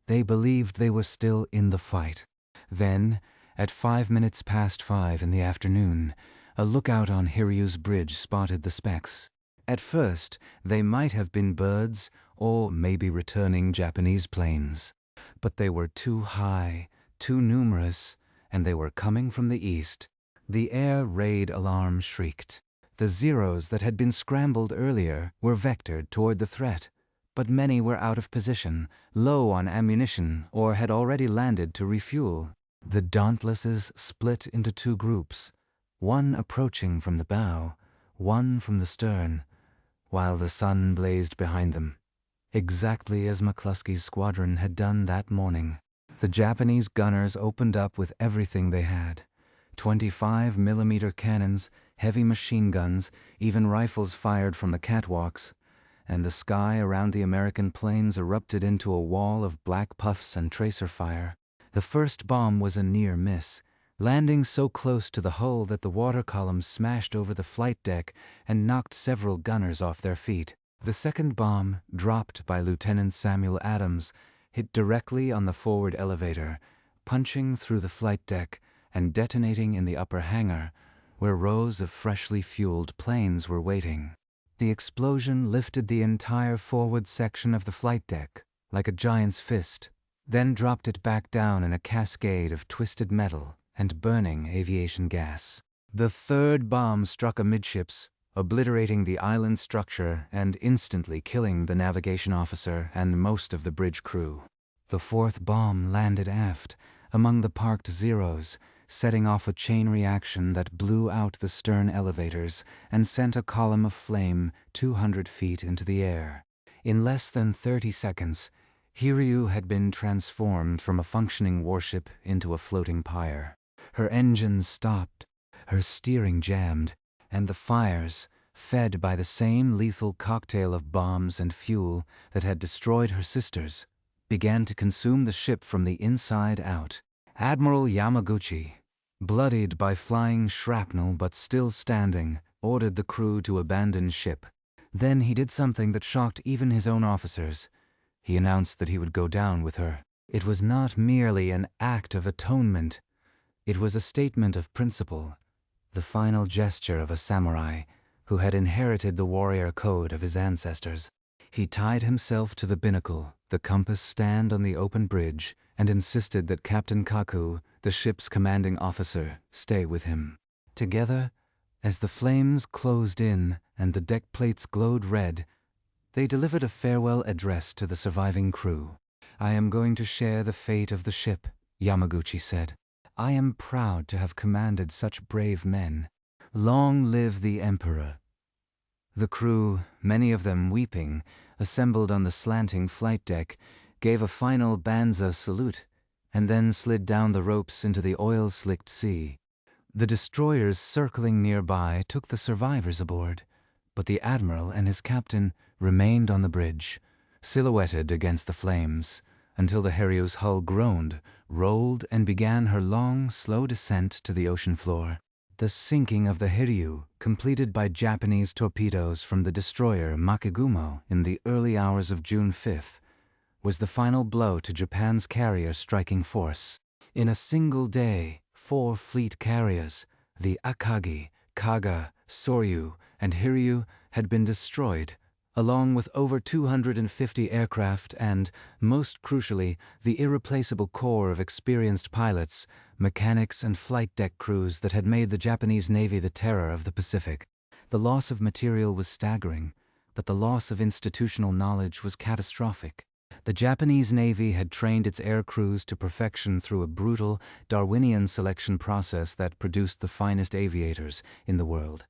Speaker 1: They believed they were still in the fight. Then, at 5 minutes past 5 in the afternoon, a lookout on Hiryu's bridge spotted the specks. At first, they might have been birds or maybe returning Japanese planes. But they were too high, too numerous, and they were coming from the east. The air raid alarm shrieked. The Zeros that had been scrambled earlier were vectored toward the threat, but many were out of position, low on ammunition, or had already landed to refuel. The Dauntlesses split into two groups, one approaching from the bow, one from the stern, while the sun blazed behind them, exactly as McCluskey's squadron had done that morning. The Japanese gunners opened up with everything they had: 25mm cannons, heavy machine guns, even rifles fired from the catwalks, and the sky around the American planes erupted into a wall of black puffs and tracer fire. The first bomb was a near miss, landing so close to the hull that the water columns smashed over the flight deck and knocked several gunners off their feet. The second bomb, dropped by Lieutenant Samuel Adams, hit directly on the forward elevator, punching through the flight deck and detonating in the upper hangar, where rows of freshly fueled planes were waiting. The explosion lifted the entire forward section of the flight deck, like a giant's fist, then dropped it back down in a cascade of twisted metal and burning aviation gas. The third bomb struck amidships, obliterating the island structure and instantly killing the navigation officer and most of the bridge crew. The fourth bomb landed aft, among the parked Zeros, setting off a chain reaction that blew out the stern elevators and sent a column of flame 200 feet into the air. In less than 30 seconds, Hiryu had been transformed from a functioning warship into a floating pyre. Her engines stopped, her steering jammed, and the fires, fed by the same lethal cocktail of bombs and fuel that had destroyed her sisters, began to consume the ship from the inside out. Admiral Yamaguchi, bloodied by flying shrapnel but still standing, ordered the crew to abandon ship. Then he did something that shocked even his own officers. He announced that he would go down with her. It was not merely an act of atonement. It was a statement of principle, the final gesture of a samurai who had inherited the warrior code of his ancestors. He tied himself to the binnacle, the compass stand on the open bridge, and insisted that Captain Kaku, the ship's commanding officer, stay with him. Together, as the flames closed in and the deck plates glowed red, they delivered a farewell address to the surviving crew. "I am going to share the fate of the ship," Yamaguchi said. "I am proud to have commanded such brave men. Long live the Emperor." The crew, many of them weeping, assembled on the slanting flight deck, gave a final banzai salute, and then slid down the ropes into the oil-slicked sea. The destroyers circling nearby took the survivors aboard, but the admiral and his captain remained on the bridge, silhouetted against the flames, until the Hiryu's hull groaned, rolled, and began her long, slow descent to the ocean floor. The sinking of the Hiryu, completed by Japanese torpedoes from the destroyer Makigumo in the early hours of June 5th, was the final blow to Japan's carrier striking force. In a single day, 4 fleet carriers, the Akagi, Kaga, Soryu, and Hiryu, had been destroyed, along with over 250 aircraft and, most crucially, the irreplaceable corps of experienced pilots, mechanics, and flight deck crews that had made the Japanese Navy the terror of the Pacific. The loss of material was staggering, but the loss of institutional knowledge was catastrophic. The Japanese Navy had trained its air crews to perfection through a brutal, Darwinian selection process that produced the finest aviators in the world,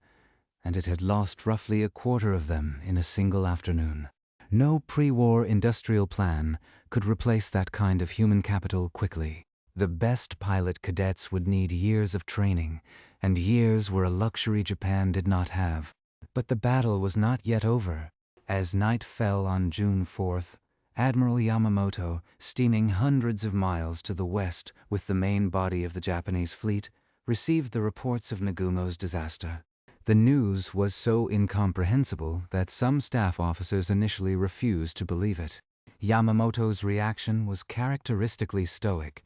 Speaker 1: and it had lost roughly a quarter of them in a single afternoon. No pre-war industrial plan could replace that kind of human capital quickly. The best pilot cadets would need years of training, and years were a luxury Japan did not have. But the battle was not yet over. As night fell on June 4th, Admiral Yamamoto, steaming hundreds of miles to the west with the main body of the Japanese fleet, received the reports of Nagumo's disaster. The news was so incomprehensible that some staff officers initially refused to believe it. Yamamoto's reaction was characteristically stoic.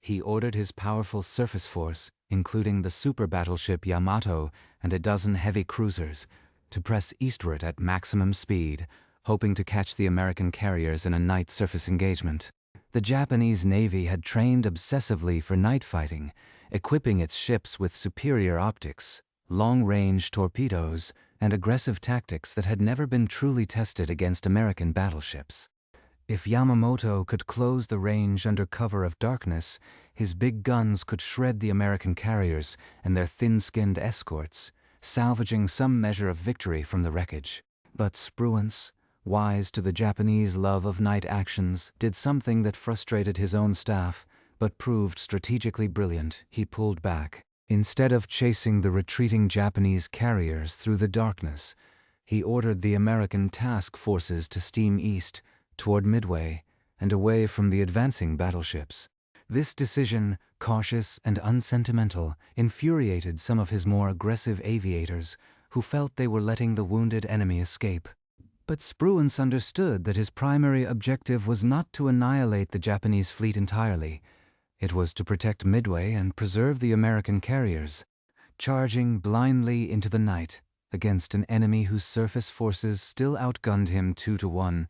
Speaker 1: He ordered his powerful surface force, including the super battleship Yamato and a dozen heavy cruisers, to press eastward at maximum speed, hoping to catch the American carriers in a night surface engagement. The Japanese Navy had trained obsessively for night fighting, equipping its ships with superior optics, long-range torpedoes, and aggressive tactics that had never been truly tested against American battleships. If Yamamoto could close the range under cover of darkness, his big guns could shred the American carriers and their thin-skinned escorts, salvaging some measure of victory from the wreckage. But Spruance, wise to the Japanese love of night actions, did something that frustrated his own staff, but proved strategically brilliant. He pulled back. Instead of chasing the retreating Japanese carriers through the darkness, he ordered the American task forces to steam east, toward Midway, and away from the advancing battleships. This decision, cautious and unsentimental, infuriated some of his more aggressive aviators, who felt they were letting the wounded enemy escape. But Spruance understood that his primary objective was not to annihilate the Japanese fleet entirely. It was to protect Midway and preserve the American carriers. Charging blindly into the night, against an enemy whose surface forces still outgunned him 2-1,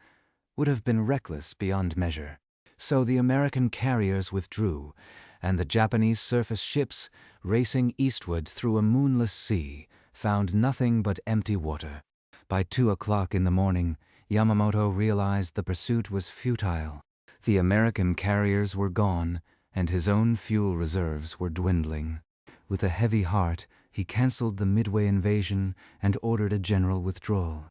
Speaker 1: would have been reckless beyond measure. So the American carriers withdrew, and the Japanese surface ships, racing eastward through a moonless sea, found nothing but empty water. By 2 o'clock in the morning, Yamamoto realized the pursuit was futile. The American carriers were gone, and his own fuel reserves were dwindling. With a heavy heart, he canceled the Midway invasion and ordered a general withdrawal.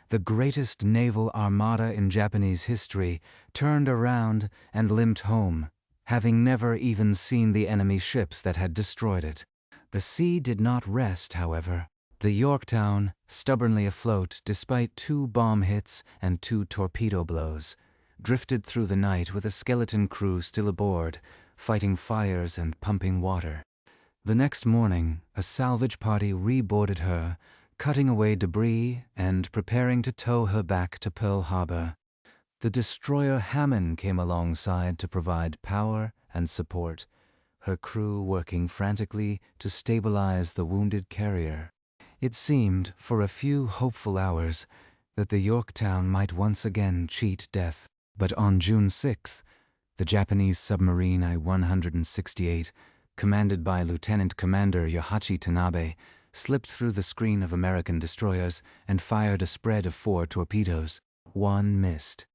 Speaker 1: The greatest naval armada in Japanese history turned around and limped home, having never even seen the enemy ships that had destroyed it. The sea did not rest, however. The Yorktown, stubbornly afloat despite 2 bomb hits and 2 torpedo blows, drifted through the night with a skeleton crew still aboard, fighting fires and pumping water. The next morning, a salvage party reboarded her, cutting away debris and preparing to tow her back to Pearl Harbor. The destroyer Hammond came alongside to provide power and support, her crew working frantically to stabilize the wounded carrier. It seemed, for a few hopeful hours, that the Yorktown might once again cheat death. But on June 6th, the Japanese submarine I-168, commanded by Lieutenant Commander Yohachi Tanabe, slipped through the screen of American destroyers and fired a spread of 4 torpedoes. 1 missed.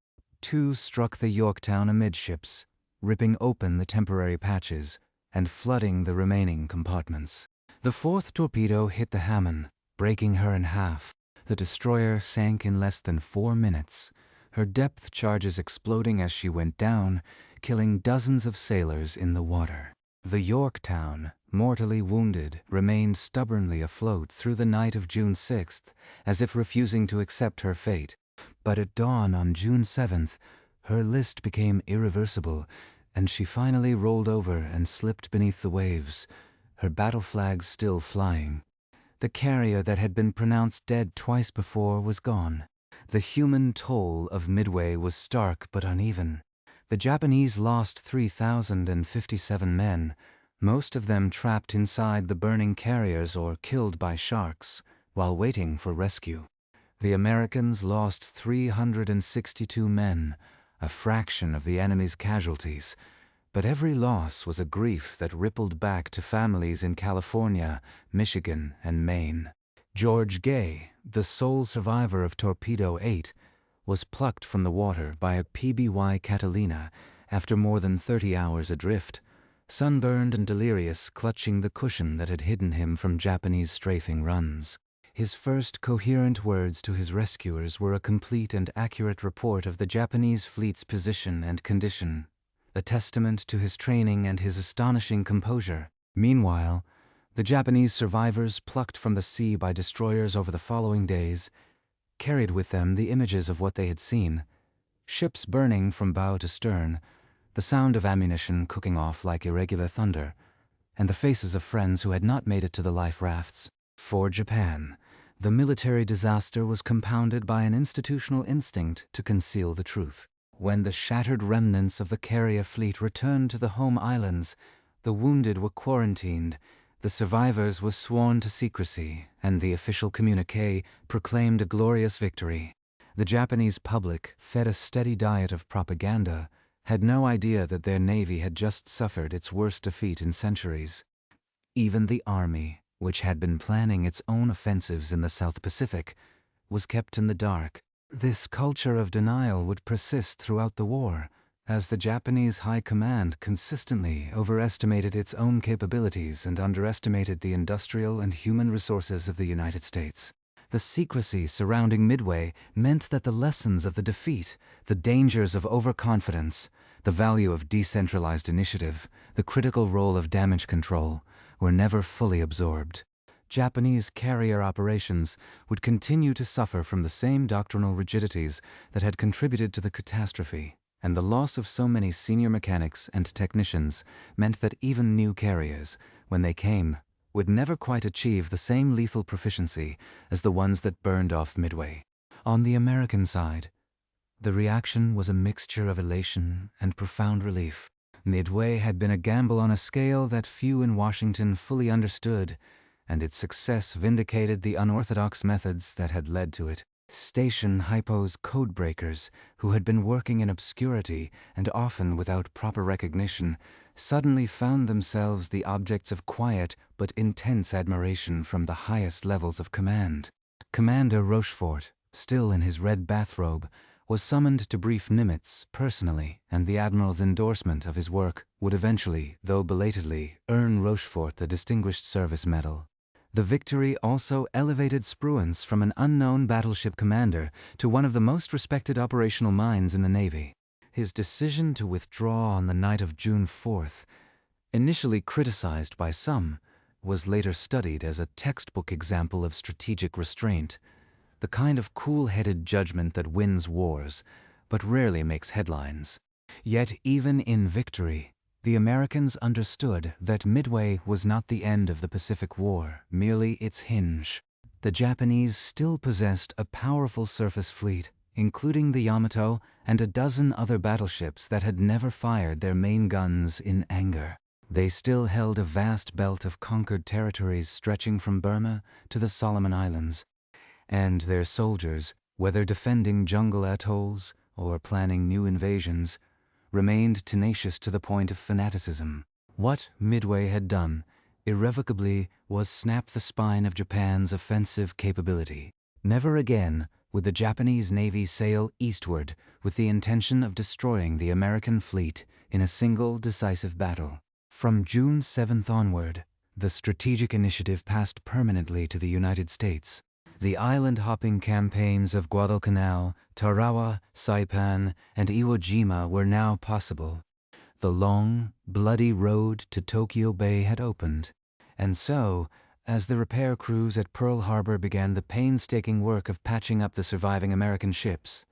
Speaker 1: 2 struck the Yorktown amidships, ripping open the temporary patches and flooding the remaining compartments. The 4th torpedo hit the Hammond, breaking her in half. The destroyer sank in less than 4 minutes, her depth charges exploding as she went down, killing dozens of sailors in the water. The Yorktown, mortally wounded, remained stubbornly afloat through the night of June 6th, as if refusing to accept her fate. But at dawn on June 7th, her list became irreversible, and she finally rolled over and slipped beneath the waves, her battle flags still flying. The carrier that had been pronounced dead twice before was gone. The human toll of Midway was stark but uneven. The Japanese lost 3,057 men, most of them trapped inside the burning carriers or killed by sharks, while waiting for rescue. The Americans lost 362 men, a fraction of the enemy's casualties, but every loss was a grief that rippled back to families in California, Michigan, and Maine. George Gay, the sole survivor of Torpedo 8, was plucked from the water by a PBY Catalina after more than 30 hours adrift, sunburned and delirious, clutching the cushion that had hidden him from Japanese strafing runs. His first coherent words to his rescuers were a complete and accurate report of the Japanese fleet's position and condition, a testament to his training and his astonishing composure. Meanwhile, the Japanese survivors, plucked from the sea by destroyers over the following days, carried with them the images of what they had seen: ships burning from bow to stern, the sound of ammunition cooking off like irregular thunder, and the faces of friends who had not made it to the life rafts. For Japan, the military disaster was compounded by an institutional instinct to conceal the truth. When the shattered remnants of the carrier fleet returned to the home islands, the wounded were quarantined, the survivors were sworn to secrecy, and the official communiqué proclaimed a glorious victory. The Japanese public, fed a steady diet of propaganda, had no idea that their navy had just suffered its worst defeat in centuries. Even the army, which had been planning its own offensives in the South Pacific, was kept in the dark. This culture of denial would persist throughout the war, as the Japanese High Command consistently overestimated its own capabilities and underestimated the industrial and human resources of the United States. The secrecy surrounding Midway meant that the lessons of the defeat, the dangers of overconfidence, the value of decentralized initiative, the critical role of damage control, were never fully absorbed. Japanese carrier operations would continue to suffer from the same doctrinal rigidities that had contributed to the catastrophe, and the loss of so many senior mechanics and technicians meant that even new carriers, when they came, would never quite achieve the same lethal proficiency as the ones that burned off Midway. On the American side, the reaction was a mixture of elation and profound relief. Midway had been a gamble on a scale that few in Washington fully understood, and its success vindicated the unorthodox methods that had led to it. Station hypos codebreakers, who had been working in obscurity and often without proper recognition, suddenly found themselves the objects of quiet but intense admiration from the highest levels of command. Commander Rochefort, still in his red bathrobe, was summoned to brief Nimitz personally, and the Admiral's endorsement of his work would eventually, though belatedly, earn Rochefort the Distinguished Service Medal. The victory also elevated Spruance from an unknown battleship commander to one of the most respected operational minds in the Navy. His decision to withdraw on the night of June 4th, initially criticized by some, was later studied as a textbook example of strategic restraint, the kind of cool-headed judgment that wins wars, but rarely makes headlines. Yet even in victory, the Americans understood that Midway was not the end of the Pacific War, merely its hinge. The Japanese still possessed a powerful surface fleet, including the Yamato and a dozen other battleships that had never fired their main guns in anger. They still held a vast belt of conquered territories stretching from Burma to the Solomon Islands, and their soldiers, whether defending jungle atolls or planning new invasions, remained tenacious to the point of fanaticism. What Midway had done, irrevocably, was snap the spine of Japan's offensive capability. Never again would the Japanese Navy sail eastward with the intention of destroying the American fleet in a single decisive battle. From June 7th onward, the strategic initiative passed permanently to the United States. The island-hopping campaigns of Guadalcanal, Tarawa, Saipan, and Iwo Jima were now possible. The long, bloody road to Tokyo Bay had opened, and so, as the repair crews at Pearl Harbor began the painstaking work of patching up the surviving American ships,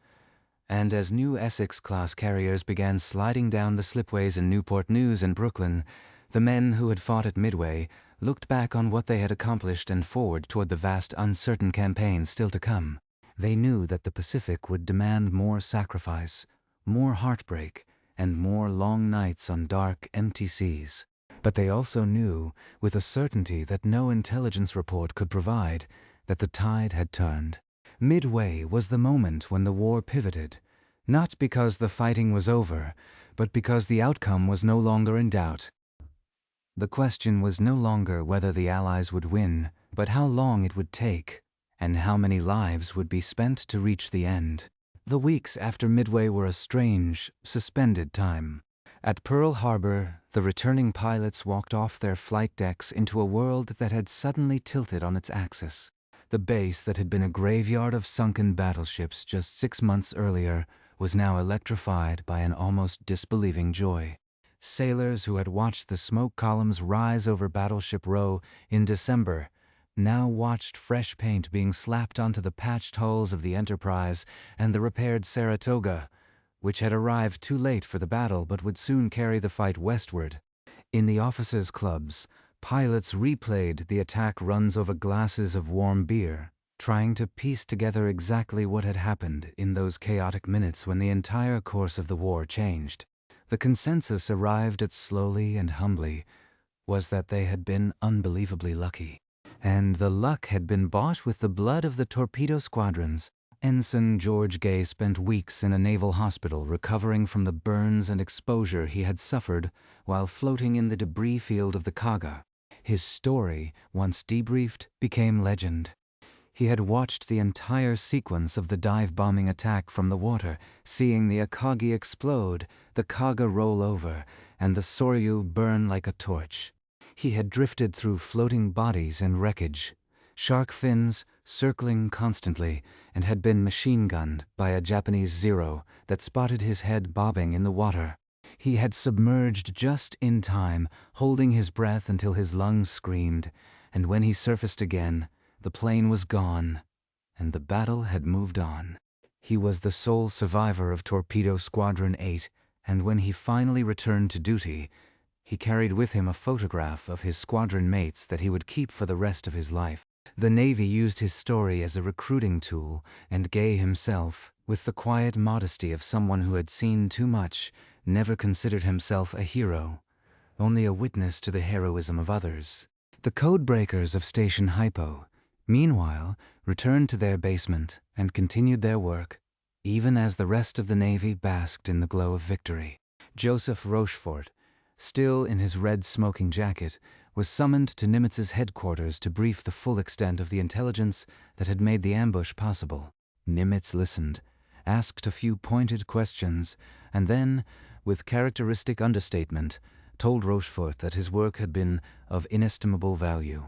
Speaker 1: and as new Essex-class carriers began sliding down the slipways in Newport News and Brooklyn, the men who had fought at Midway looked back on what they had accomplished and forward toward the vast, uncertain campaigns still to come. They knew that the Pacific would demand more sacrifice, more heartbreak, and more long nights on dark, empty seas. But they also knew, with a certainty that no intelligence report could provide, that the tide had turned. Midway was the moment when the war pivoted, not because the fighting was over, but because the outcome was no longer in doubt. The question was no longer whether the Allies would win, but how long it would take, and how many lives would be spent to reach the end. The weeks after Midway were a strange, suspended time. At Pearl Harbor, the returning pilots walked off their flight decks into a world that had suddenly tilted on its axis. The base that had been a graveyard of sunken battleships just 6 months earlier was now electrified by an almost disbelieving joy. Sailors who had watched the smoke columns rise over Battleship Row in December now watched fresh paint being slapped onto the patched hulls of the Enterprise and the repaired Saratoga, which had arrived too late for the battle but would soon carry the fight westward. In the officers' clubs, pilots replayed the attack runs over glasses of warm beer, trying to piece together exactly what had happened in those chaotic minutes when the entire course of the war changed. The consensus arrived at slowly and humbly was that they had been unbelievably lucky. And the luck had been bought with the blood of the torpedo squadrons. Ensign George Gay spent weeks in a naval hospital recovering from the burns and exposure he had suffered while floating in the debris field of the Kaga. His story, once debriefed, became legend. He had watched the entire sequence of the dive-bombing attack from the water, seeing the Akagi explode, the Kaga roll over, and the Soryu burn like a torch. He had drifted through floating bodies and wreckage, shark fins circling constantly, and had been machine-gunned by a Japanese Zero that spotted his head bobbing in the water. He had submerged just in time, holding his breath until his lungs screamed, and when he surfaced again, the plane was gone, and the battle had moved on. He was the sole survivor of Torpedo Squadron 8, and when he finally returned to duty, he carried with him a photograph of his squadron mates that he would keep for the rest of his life. The Navy used his story as a recruiting tool, and Gay himself, with the quiet modesty of someone who had seen too much, never considered himself a hero, only a witness to the heroism of others. The codebreakers of Station Hypo, meanwhile, returned to their basement and continued their work, even as the rest of the Navy basked in the glow of victory. Joseph Rochefort, still in his red smoking jacket, was summoned to Nimitz's headquarters to brief the full extent of the intelligence that had made the ambush possible. Nimitz listened, asked a few pointed questions, and then, with characteristic understatement, told Rochefort that his work had been of inestimable value.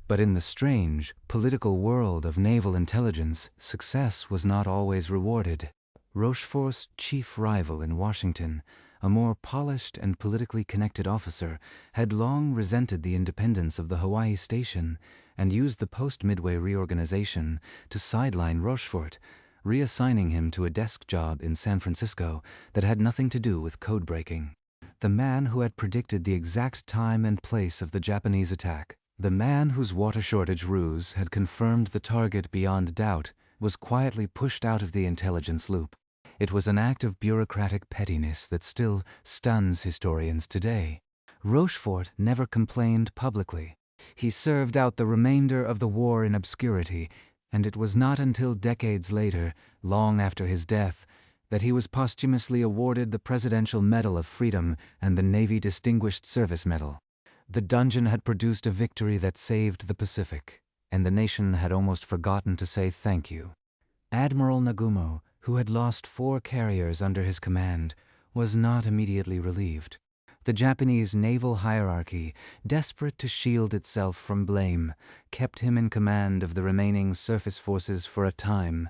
Speaker 1: But in the strange, political world of naval intelligence, success was not always rewarded. Rochefort's chief rival in Washington, a more polished and politically connected officer, had long resented the independence of the Hawaii station and used the post-Midway reorganization to sideline Rochefort, reassigning him to a desk job in San Francisco that had nothing to do with code breaking. The man who had predicted the exact time and place of the Japanese attack, the man whose water shortage ruse had confirmed the target beyond doubt, was quietly pushed out of the intelligence loop. It was an act of bureaucratic pettiness that still stuns historians today. Rochefort never complained publicly. He served out the remainder of the war in obscurity, and it was not until decades later, long after his death, that he was posthumously awarded the Presidential Medal of Freedom and the Navy Distinguished Service Medal. The dungeon had produced a victory that saved the Pacific, and the nation had almost forgotten to say thank you. Admiral Nagumo, who had lost 4 carriers under his command, was not immediately relieved. The Japanese naval hierarchy, desperate to shield itself from blame, kept him in command of the remaining surface forces for a time,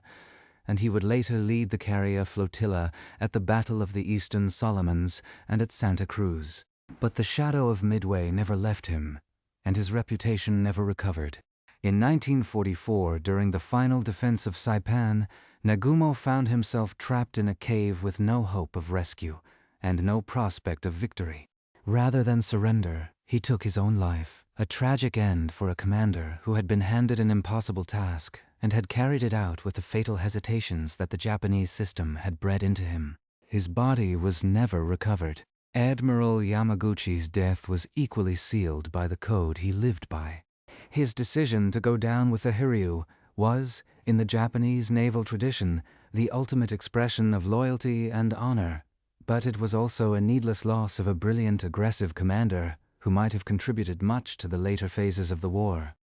Speaker 1: and he would later lead the carrier flotilla at the Battle of the Eastern Solomons and at Santa Cruz. But the shadow of Midway never left him, and his reputation never recovered. In 1944, during the final defense of Saipan, Nagumo found himself trapped in a cave with no hope of rescue and no prospect of victory. Rather than surrender, he took his own life, a tragic end for a commander who had been handed an impossible task and had carried it out with the fatal hesitations that the Japanese system had bred into him. His body was never recovered. Admiral Yamaguchi's death was equally sealed by the code he lived by. His decision to go down with the Hiryu was, in the Japanese naval tradition, the ultimate expression of loyalty and honor, but it was also a needless loss of a brilliant, aggressive commander who might have contributed much to the later phases of the war.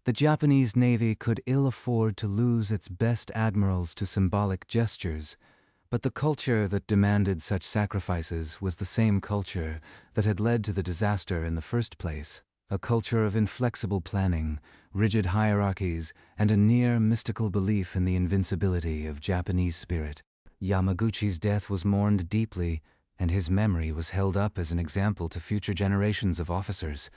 Speaker 1: The Japanese Navy could ill afford to lose its best admirals to symbolic gestures, but the culture that demanded such sacrifices was the same culture that had led to the disaster in the first place. A culture of inflexible planning, rigid hierarchies, and a near mystical belief in the invincibility of Japanese spirit. Yamaguchi's death was mourned deeply, and his memory was held up as an example to future generations of officers.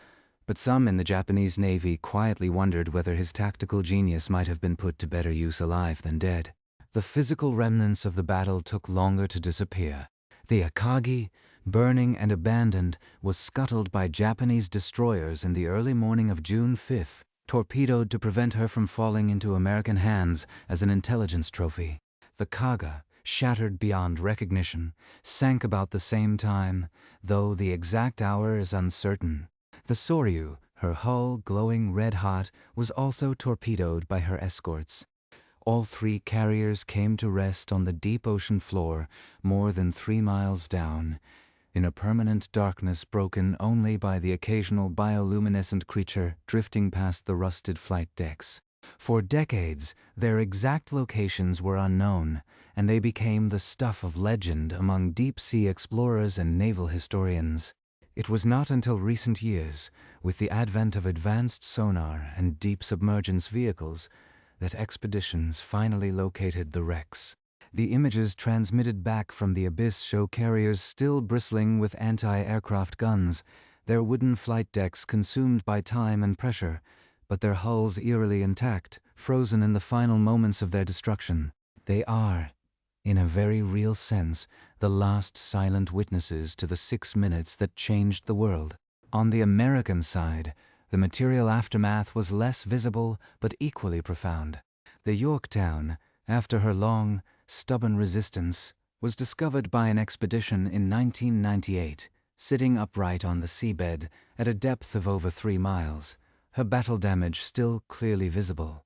Speaker 1: But some in the Japanese Navy quietly wondered whether his tactical genius might have been put to better use alive than dead. The physical remnants of the battle took longer to disappear. The Akagi, burning and abandoned, was scuttled by Japanese destroyers in the early morning of June 5, torpedoed to prevent her from falling into American hands as an intelligence trophy. The Kaga, shattered beyond recognition, sank about the same time, though the exact hour is uncertain. The Soryu, her hull glowing red-hot, was also torpedoed by her escorts. All three carriers came to rest on the deep ocean floor, more than 3 miles down, in a permanent darkness broken only by the occasional bioluminescent creature drifting past the rusted flight decks. For decades, their exact locations were unknown, and they became the stuff of legend among deep-sea explorers and naval historians. It was not until recent years, with the advent of advanced sonar and deep submergence vehicles, that expeditions finally located the wrecks. The images transmitted back from the abyss show carriers still bristling with anti-aircraft guns, their wooden flight decks consumed by time and pressure, but their hulls eerily intact, frozen in the final moments of their destruction. They are, in a very real sense, the last silent witnesses to the 6 minutes that changed the world. On the American side, the material aftermath was less visible but equally profound. The Yorktown, after her long, stubborn resistance, was discovered by an expedition in 1998, sitting upright on the seabed at a depth of over 3 miles, her battle damage still clearly visible.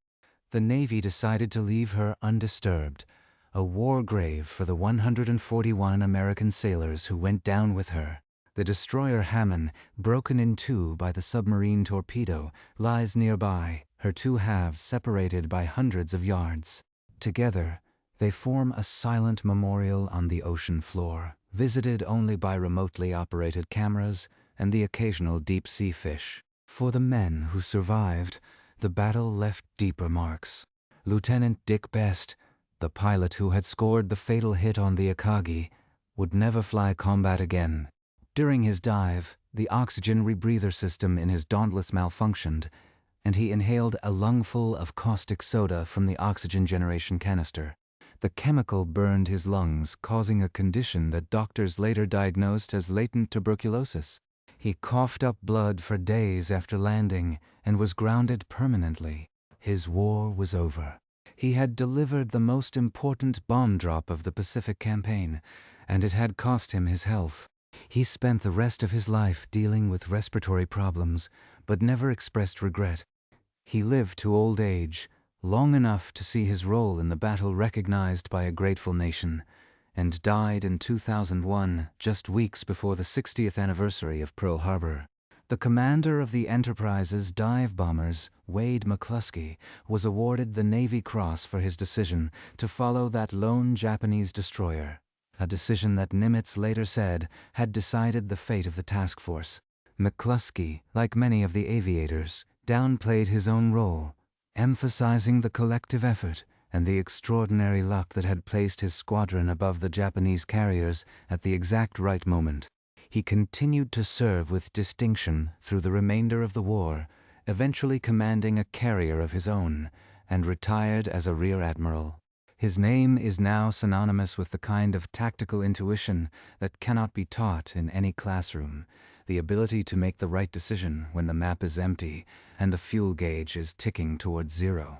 Speaker 1: The Navy decided to leave her undisturbed, a war grave for the 141 American sailors who went down with her. The destroyer Hammond, broken in two by the submarine torpedo, lies nearby, her two halves separated by hundreds of yards. Together, they form a silent memorial on the ocean floor, visited only by remotely operated cameras and the occasional deep-sea fish. For the men who survived, the battle left deeper marks. Lieutenant Dick Best, the pilot who had scored the fatal hit on the Akagi, would never fly combat again. During his dive, the oxygen rebreather system in his Dauntless malfunctioned, and he inhaled a lungful of caustic soda from the oxygen generation canister. The chemical burned his lungs, causing a condition that doctors later diagnosed as latent tuberculosis. He coughed up blood for days after landing and was grounded permanently. His war was over. He had delivered the most important bomb drop of the Pacific campaign, and it had cost him his health. He spent the rest of his life dealing with respiratory problems, but never expressed regret. He lived to old age, long enough to see his role in the battle recognized by a grateful nation, and died in 2001, just weeks before the 60th anniversary of Pearl Harbor. The commander of the Enterprise's dive bombers, Wade McCluskey, was awarded the Navy Cross for his decision to follow that lone Japanese destroyer, a decision that Nimitz later said had decided the fate of the task force. McCluskey, like many of the aviators, downplayed his own role, emphasizing the collective effort and the extraordinary luck that had placed his squadron above the Japanese carriers at the exact right moment. He continued to serve with distinction through the remainder of the war, eventually commanding a carrier of his own, and retired as a rear admiral. His name is now synonymous with the kind of tactical intuition that cannot be taught in any classroom, the ability to make the right decision when the map is empty and the fuel gauge is ticking towards zero.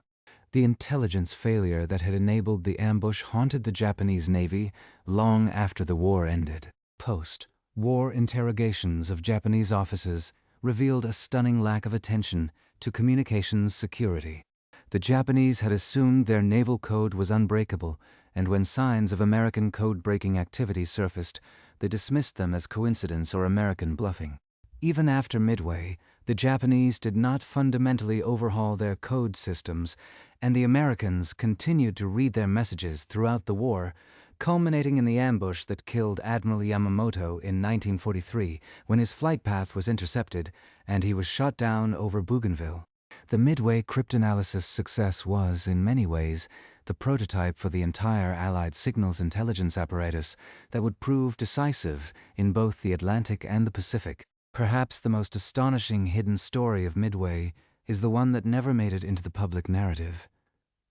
Speaker 1: The intelligence failure that had enabled the ambush haunted the Japanese Navy long after the war ended. Post-war interrogations of Japanese officers revealed a stunning lack of attention to communications security. The Japanese had assumed their naval code was unbreakable, and when signs of American code-breaking activity surfaced, they dismissed them as coincidence or American bluffing. Even after Midway, the Japanese did not fundamentally overhaul their code systems, and the Americans continued to read their messages throughout the war, culminating in the ambush that killed Admiral Yamamoto in 1943 when his flight path was intercepted and he was shot down over Bougainville. The Midway cryptanalysis success was, in many ways, the prototype for the entire Allied signals intelligence apparatus that would prove decisive in both the Atlantic and the Pacific. Perhaps the most astonishing hidden story of Midway is the one that never made it into the public narrative: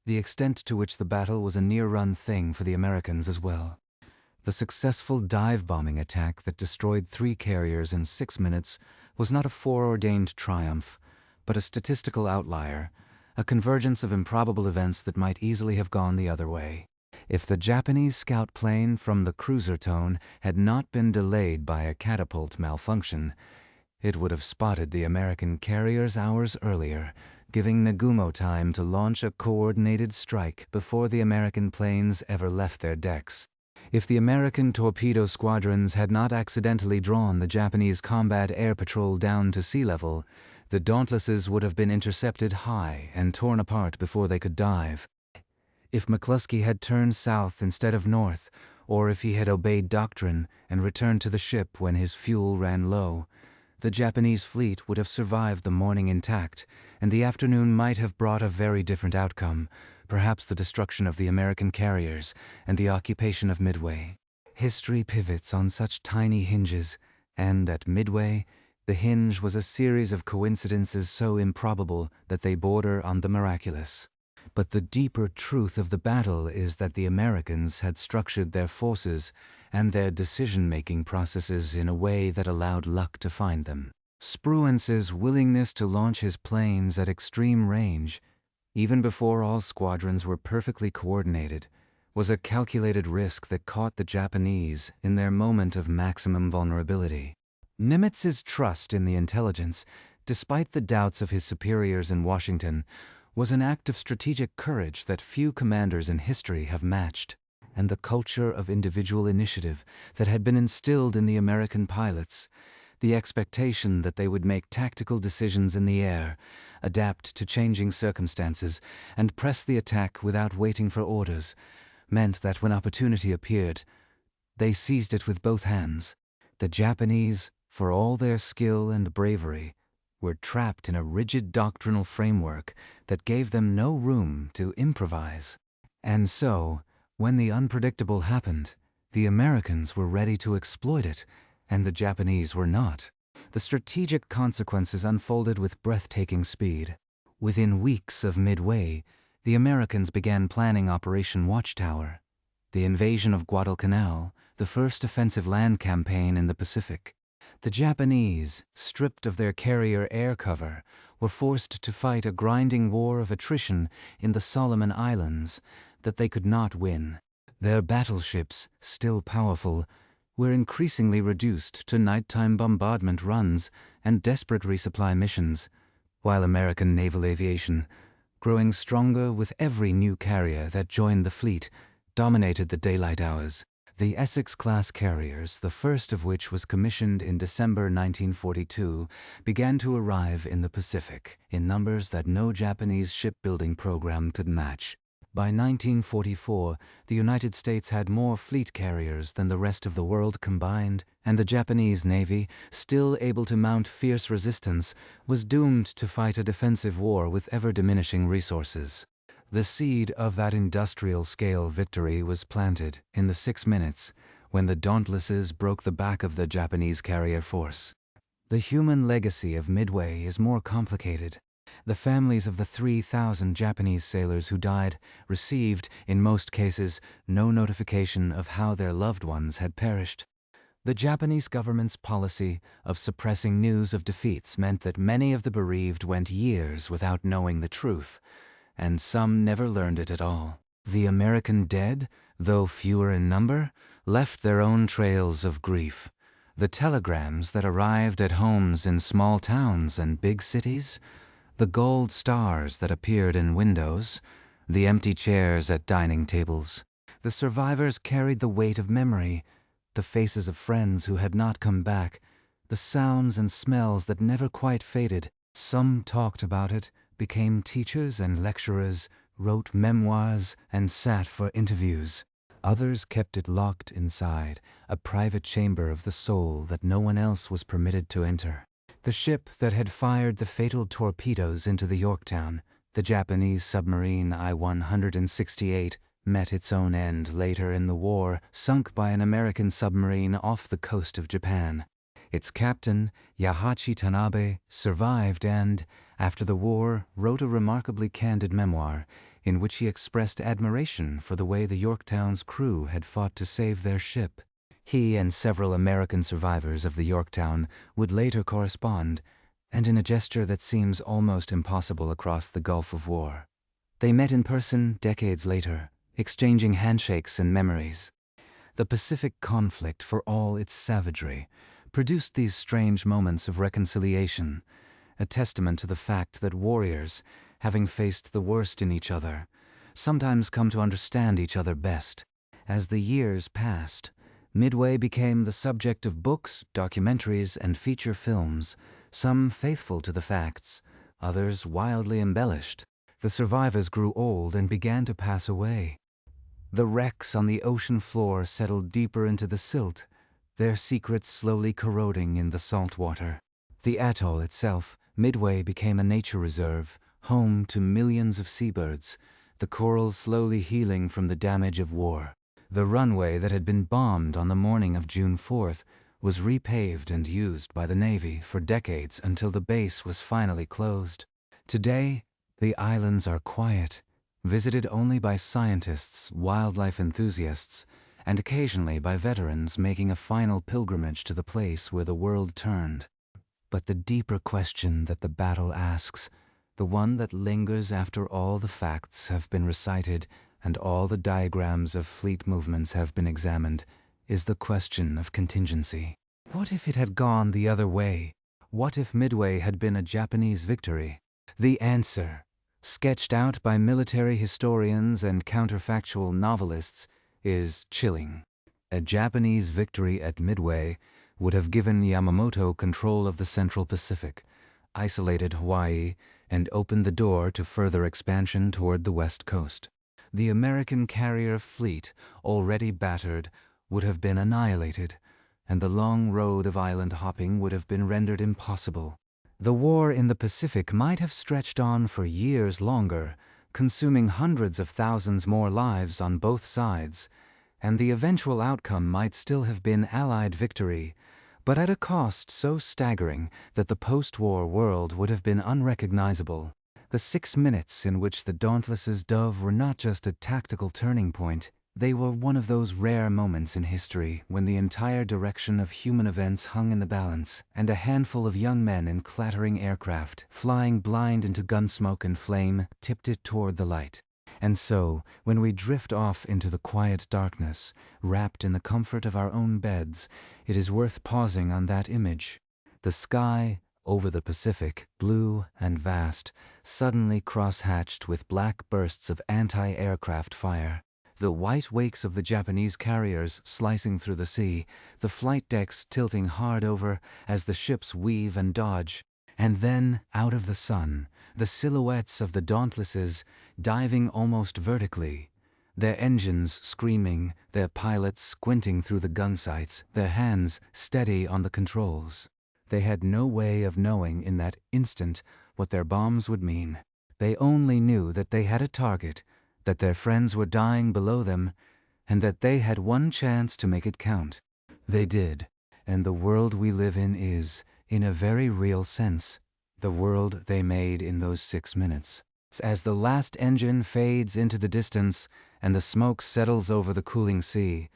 Speaker 1: the extent to which the battle was a near-run thing for the Americans as well. The successful dive-bombing attack that destroyed 3 carriers in 6 minutes was not a foreordained triumph, but a statistical outlier, a convergence of improbable events that might easily have gone the other way. If the Japanese scout plane from the cruiser tone had not been delayed by a catapult malfunction, it would have spotted the American carriers hours earlier, giving Nagumo time to launch a coordinated strike before the American planes ever left their decks. If the American torpedo squadrons had not accidentally drawn the Japanese combat air patrol down to sea level, the Dauntlesses would have been intercepted high and torn apart before they could dive. If McCluskey had turned south instead of north, or if he had obeyed doctrine and returned to the ship when his fuel ran low, the Japanese fleet would have survived the morning intact, and the afternoon might have brought a very different outcome, perhaps the destruction of the American carriers and the occupation of Midway. History pivots on such tiny hinges, and at Midway, the hinge was a series of coincidences so improbable that they border on the miraculous. But the deeper truth of the battle is that the Americans had structured their forces and their decision-making processes in a way that allowed luck to find them. Spruance's willingness to launch his planes at extreme range, even before all squadrons were perfectly coordinated, was a calculated risk that caught the Japanese in their moment of maximum vulnerability. Nimitz's trust in the intelligence, despite the doubts of his superiors in Washington, was an act of strategic courage that few commanders in history have matched, and the culture of individual initiative that had been instilled in the American pilots, the expectation that they would make tactical decisions in the air, adapt to changing circumstances, and press the attack without waiting for orders, meant that when opportunity appeared, they seized it with both hands. The Japanese, for all their skill and bravery, were trapped in a rigid doctrinal framework that gave them no room to improvise. And so, when the unpredictable happened, the Americans were ready to exploit it, and the Japanese were not. The strategic consequences unfolded with breathtaking speed. Within weeks of Midway, the Americans began planning Operation Watchtower, the invasion of Guadalcanal, the first offensive land campaign in the Pacific. The Japanese, stripped of their carrier air cover, were forced to fight a grinding war of attrition in the Solomon Islands that they could not win. Their battleships, still powerful, were increasingly reduced to nighttime bombardment runs and desperate resupply missions, while American naval aviation, growing stronger with every new carrier that joined the fleet, dominated the daylight hours. The Essex-class carriers, the first of which was commissioned in December 1942, began to arrive in the Pacific in numbers that no Japanese shipbuilding program could match. By 1944, the United States had more fleet carriers than the rest of the world combined, and the Japanese Navy, still able to mount fierce resistance, was doomed to fight a defensive war with ever-diminishing resources. The seed of that industrial-scale victory was planted in the 6 minutes when the Dauntlesses broke the back of the Japanese carrier force. The human legacy of Midway is more complicated. The families of the 3,000 Japanese sailors who died received, in most cases, no notification of how their loved ones had perished. The Japanese government's policy of suppressing news of defeats meant that many of the bereaved went years without knowing the truth, and some never learned it at all. The American dead, though fewer in number, left their own trails of grief. The telegrams that arrived at homes in small towns and big cities, the gold stars that appeared in windows, the empty chairs at dining tables. The survivors carried the weight of memory, the faces of friends who had not come back, the sounds and smells that never quite faded. Some talked about it, became teachers and lecturers, wrote memoirs, and sat for interviews. Others kept it locked inside, a private chamber of the soul that no one else was permitted to enter. The ship that had fired the fatal torpedoes into the Yorktown, the Japanese submarine I-168, met its own end later in the war, sunk by an American submarine off the coast of Japan. Its captain, Yahachi Tanabe, survived and, after the war, wrote a remarkably candid memoir, in which he expressed admiration for the way the Yorktown's crew had fought to save their ship. He and several American survivors of the Yorktown would later correspond, and in a gesture that seems almost impossible across the Gulf of War. They met in person decades later, exchanging handshakes and memories. The Pacific conflict, for all its savagery, produced these strange moments of reconciliation, a testament to the fact that warriors, having faced the worst in each other, sometimes come to understand each other best. As the years passed, Midway became the subject of books, documentaries, and feature films, some faithful to the facts, others wildly embellished. The survivors grew old and began to pass away. The wrecks on the ocean floor settled deeper into the silt, their secrets slowly corroding in the salt water. The atoll itself, Midway, became a nature reserve, home to millions of seabirds, the coral slowly healing from the damage of war. The runway that had been bombed on the morning of June 4th was repaved and used by the Navy for decades until the base was finally closed. Today, the islands are quiet, visited only by scientists, wildlife enthusiasts, and occasionally by veterans making a final pilgrimage to the place where the world turned. But the deeper question that the battle asks, the one that lingers after all the facts have been recited and all the diagrams of fleet movements have been examined, is the question of contingency. What if it had gone the other way? What if Midway had been a Japanese victory? The answer, sketched out by military historians and counterfactual novelists, is chilling. A Japanese victory at Midway would have given Yamamoto control of the Central Pacific, isolated Hawaii, and opened the door to further expansion toward the West Coast. The American carrier fleet, already battered, would have been annihilated, and the long road of island hopping would have been rendered impossible. The war in the Pacific might have stretched on for years longer, consuming hundreds of thousands more lives on both sides, and the eventual outcome might still have been Allied victory, but at a cost so staggering that the post-war world would have been unrecognizable. The 6 minutes in which the Dauntless's dove were not just a tactical turning point, they were one of those rare moments in history when the entire direction of human events hung in the balance, and a handful of young men in clattering aircraft, flying blind into gunsmoke and flame, tipped it toward the light. And so, when we drift off into the quiet darkness, wrapped in the comfort of our own beds, it is worth pausing on that image. The sky, over the Pacific, blue and vast, suddenly cross-hatched with black bursts of anti-aircraft fire. The white wakes of the Japanese carriers slicing through the sea, the flight decks tilting hard over as the ships weave and dodge. And then, out of the sun, the silhouettes of the Dauntlesses diving almost vertically, their engines screaming, their pilots squinting through the gun sights, their hands steady on the controls. They had no way of knowing in that instant what their bombs would mean. They only knew that they had a target, that their friends were dying below them, and that they had one chance to make it count. They did, and the world we live in is, in a very real sense, the world they made in those 6 minutes. As the last engine fades into the distance and the smoke settles over the cooling sea,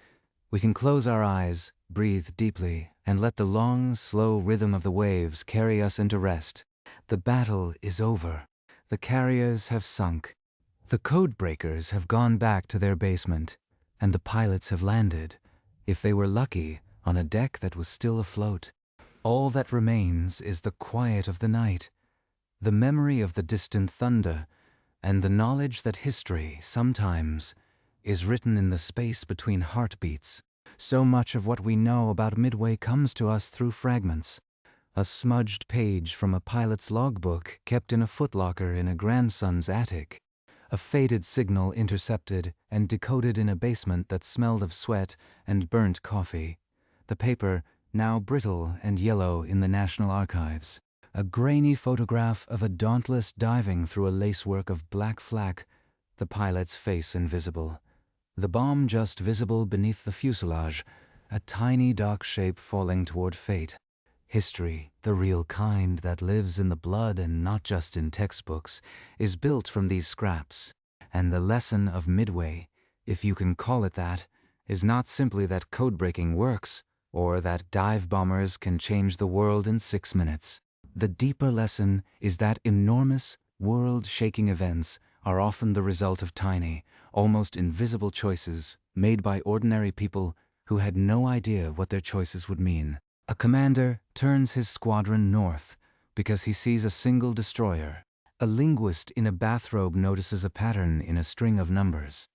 Speaker 1: we can close our eyes, breathe deeply, and let the long, slow rhythm of the waves carry us into rest. The battle is over. The carriers have sunk. The code breakers have gone back to their basement, and the pilots have landed, if they were lucky, on a deck that was still afloat. All that remains is the quiet of the night, the memory of the distant thunder, and the knowledge that history, sometimes, is written in the space between heartbeats. So much of what we know about Midway comes to us through fragments. A smudged page from a pilot's logbook kept in a footlocker in a grandson's attic. A faded signal intercepted and decoded in a basement that smelled of sweat and burnt coffee. The paper, now brittle and yellow in the National Archives. A grainy photograph of a Dauntless diving through a lacework of black flak, the pilot's face invisible. The bomb just visible beneath the fuselage, a tiny dark shape falling toward fate. History, the real kind that lives in the blood and not just in textbooks, is built from these scraps. And the lesson of Midway, if you can call it that, is not simply that code-breaking works, or that dive bombers can change the world in 6 minutes. The deeper lesson is that enormous, world-shaking events are often the result of tiny, almost invisible choices made by ordinary people who had no idea what their choices would mean. A commander turns his squadron north because he sees a single destroyer. A linguist in a bathrobe notices a pattern in a string of numbers.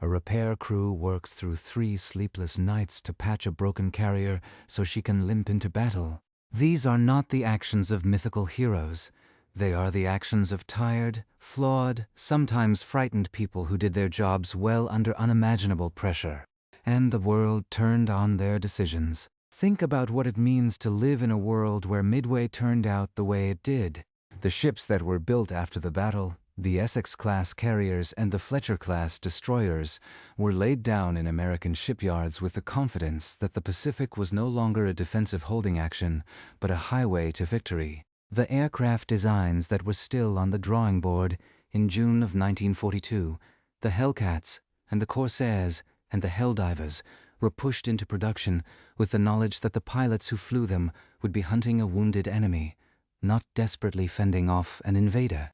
Speaker 1: A repair crew works through 3 sleepless nights to patch a broken carrier so she can limp into battle. These are not the actions of mythical heroes. They are the actions of tired, flawed, sometimes frightened people who did their jobs well under unimaginable pressure. And the world turned on their decisions. Think about what it means to live in a world where Midway turned out the way it did. The ships that were built after the battle, the Essex-class carriers and the Fletcher-class destroyers, were laid down in American shipyards with the confidence that the Pacific was no longer a defensive holding action, but a highway to victory. The aircraft designs that were still on the drawing board in June of 1942, the Hellcats and the Corsairs and the Helldivers, were pushed into production with the knowledge that the pilots who flew them would be hunting a wounded enemy, not desperately fending off an invader.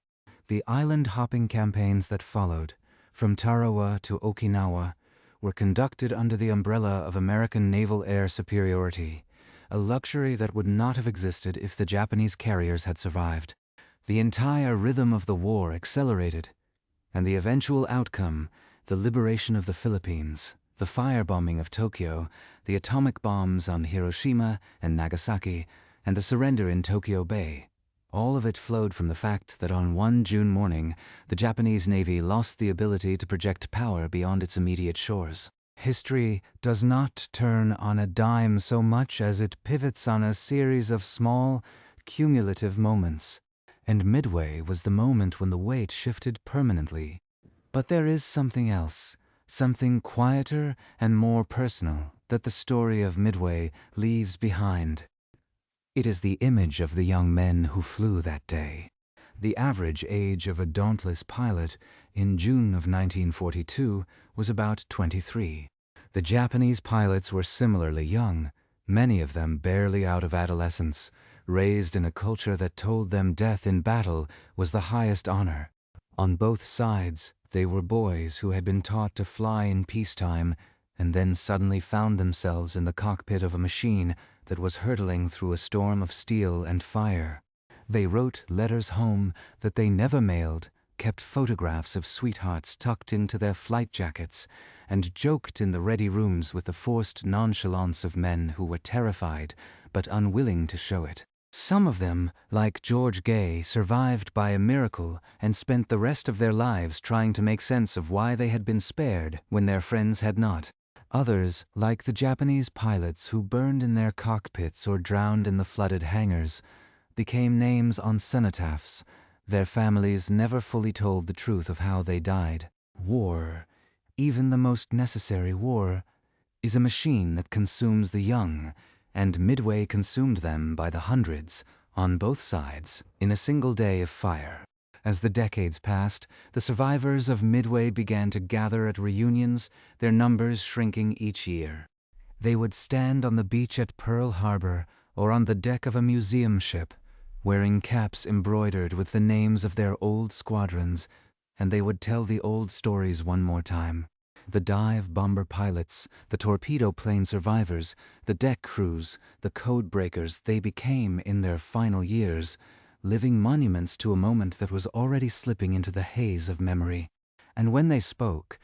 Speaker 1: The island-hopping campaigns that followed, from Tarawa to Okinawa, were conducted under the umbrella of American naval air superiority, a luxury that would not have existed if the Japanese carriers had survived. The entire rhythm of the war accelerated, and the eventual outcome, the liberation of the Philippines, the firebombing of Tokyo, the atomic bombs on Hiroshima and Nagasaki, and the surrender in Tokyo Bay, all of it flowed from the fact that on one June morning, the Japanese Navy lost the ability to project power beyond its immediate shores. History does not turn on a dime so much as it pivots on a series of small, cumulative moments. And Midway was the moment when the weight shifted permanently. But there is something else, something quieter and more personal, that the story of Midway leaves behind. It is the image of the young men who flew that day. The average age of a Dauntless pilot in June of 1942 was about 23. The Japanese pilots were similarly young, many of them barely out of adolescence, raised in a culture that told them death in battle was the highest honor. On both sides, they were boys who had been taught to fly in peacetime and then suddenly found themselves in the cockpit of a machine that was hurtling through a storm of steel and fire. They wrote letters home that they never mailed, kept photographs of sweethearts tucked into their flight jackets, and joked in the ready rooms with the forced nonchalance of men who were terrified but unwilling to show it. Some of them, like George Gay, survived by a miracle and spent the rest of their lives trying to make sense of why they had been spared when their friends had not. Others, like the Japanese pilots who burned in their cockpits or drowned in the flooded hangars, became names on cenotaphs. Their families never fully told the truth of how they died. War, even the most necessary war, is a machine that consumes the young, and Midway consumed them by the hundreds, on both sides, in a single day of fire. As the decades passed, the survivors of Midway began to gather at reunions, their numbers shrinking each year. They would stand on the beach at Pearl Harbor or on the deck of a museum ship, wearing caps embroidered with the names of their old squadrons, and they would tell the old stories one more time. The dive bomber pilots, the torpedo plane survivors, the deck crews, the code breakers they became in their final years, living monuments to a moment that was already slipping into the haze of memory. And when they spoke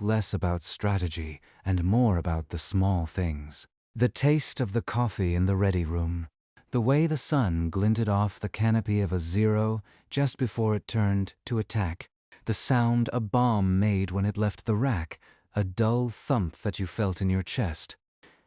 Speaker 1: less about strategy and more about the small things. The taste of the coffee in the ready room, the way the sun glinted off the canopy of a Zero just before it turned to attack, the sound a bomb made when it left the rack, a dull thump that you felt in your chest.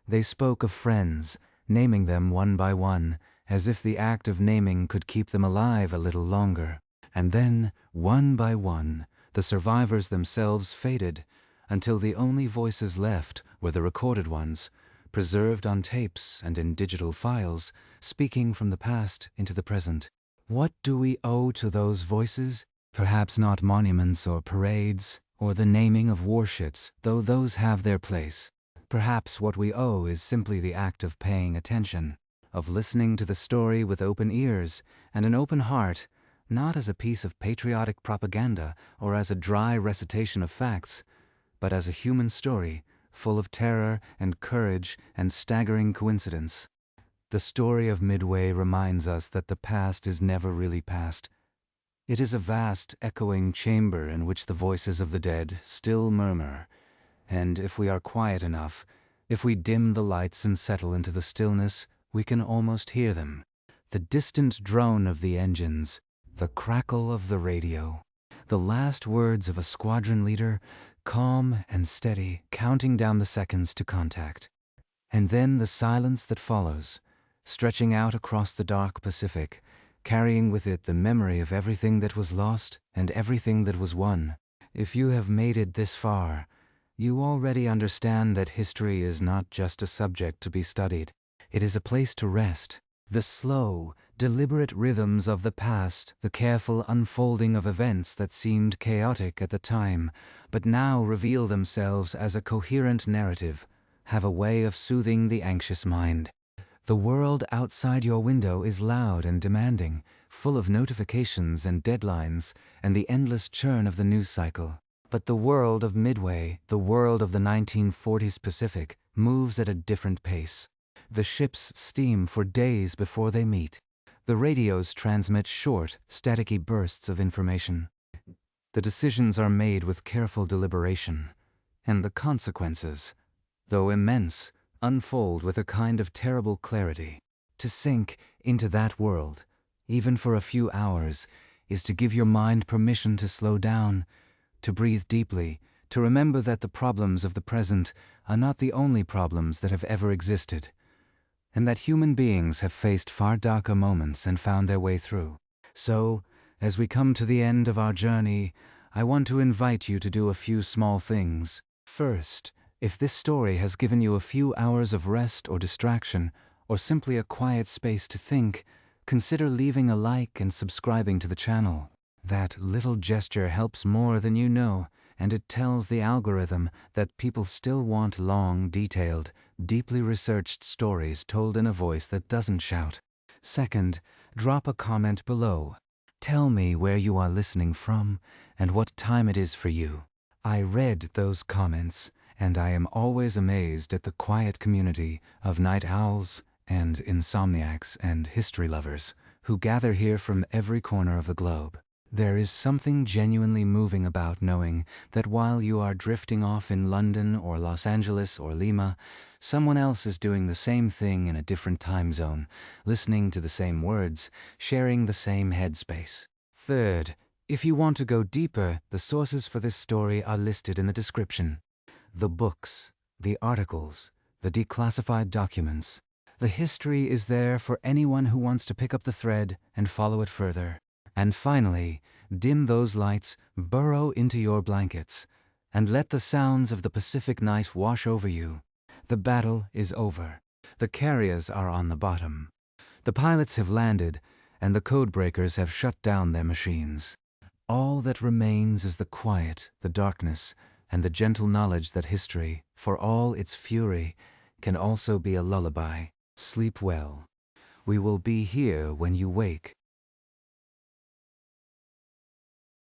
Speaker 1: They spoke of friends, naming them one by one, as if the act of naming could keep them alive a little longer. And then, one by one, the survivors themselves faded, until the only voices left were the recorded ones, preserved on tapes and in digital files, speaking from the past into the present. What do we owe to those voices? Perhaps not monuments or parades, or the naming of warships, though those have their place. Perhaps what we owe is simply the act of paying attention, of listening to the story with open ears and an open heart, not as a piece of patriotic propaganda or as a dry recitation of facts, but as a human story, full of terror and courage and staggering coincidence. The story of Midway reminds us that the past is never really past. It is a vast, echoing chamber in which the voices of the dead still murmur, and if we are quiet enough, if we dim the lights and settle into the stillness, we can almost hear them. The distant drone of the engines, the crackle of the radio, the last words of a squadron leader, calm and steady, counting down the seconds to contact. And then the silence that follows, stretching out across the dark Pacific, carrying with it the memory of everything that was lost and everything that was won. If you have made it this far, you already understand that history is not just a subject to be studied. It is a place to rest. The slow, deliberate rhythms of the past, the careful unfolding of events that seemed chaotic at the time, but now reveal themselves as a coherent narrative, have a way of soothing the anxious mind. The world outside your window is loud and demanding, full of notifications and deadlines, and the endless churn of the news cycle. But the world of Midway, the world of the 1940s Pacific, moves at a different pace. The ships steam for days before they meet. The radios transmit short, staticky bursts of information. The decisions are made with careful deliberation, and the consequences, though immense, unfold with a kind of terrible clarity. To sink into that world, even for a few hours, is to give your mind permission to slow down, to breathe deeply, to remember that the problems of the present are not the only problems that have ever existed, and that human beings have faced far darker moments and found their way through. So, as we come to the end of our journey, I want to invite you to do a few small things. First, if this story has given you a few hours of rest or distraction, or simply a quiet space to think, consider leaving a like and subscribing to the channel. That little gesture helps more than you know, and it tells the algorithm that people still want long, detailed, deeply researched stories told in a voice that doesn't shout. Second, drop a comment below. Tell me where you are listening from and what time it is for you. I read those comments, and I am always amazed at the quiet community of night owls and insomniacs and history lovers who gather here from every corner of the globe. There is something genuinely moving about knowing that while you are drifting off in London or Los Angeles or Lima, someone else is doing the same thing in a different time zone, listening to the same words, sharing the same headspace. Third, if you want to go deeper, the sources for this story are listed in the description. The books, the articles, the declassified documents. The history is there for anyone who wants to pick up the thread and follow it further. And finally, dim those lights, burrow into your blankets, and let the sounds of the Pacific night wash over you. The battle is over. The carriers are on the bottom. The pilots have landed, and the codebreakers have shut down their machines. All that remains is the quiet, the darkness, and the gentle knowledge that history, for all its fury, can also be a lullaby. Sleep well. We will be here when you wake.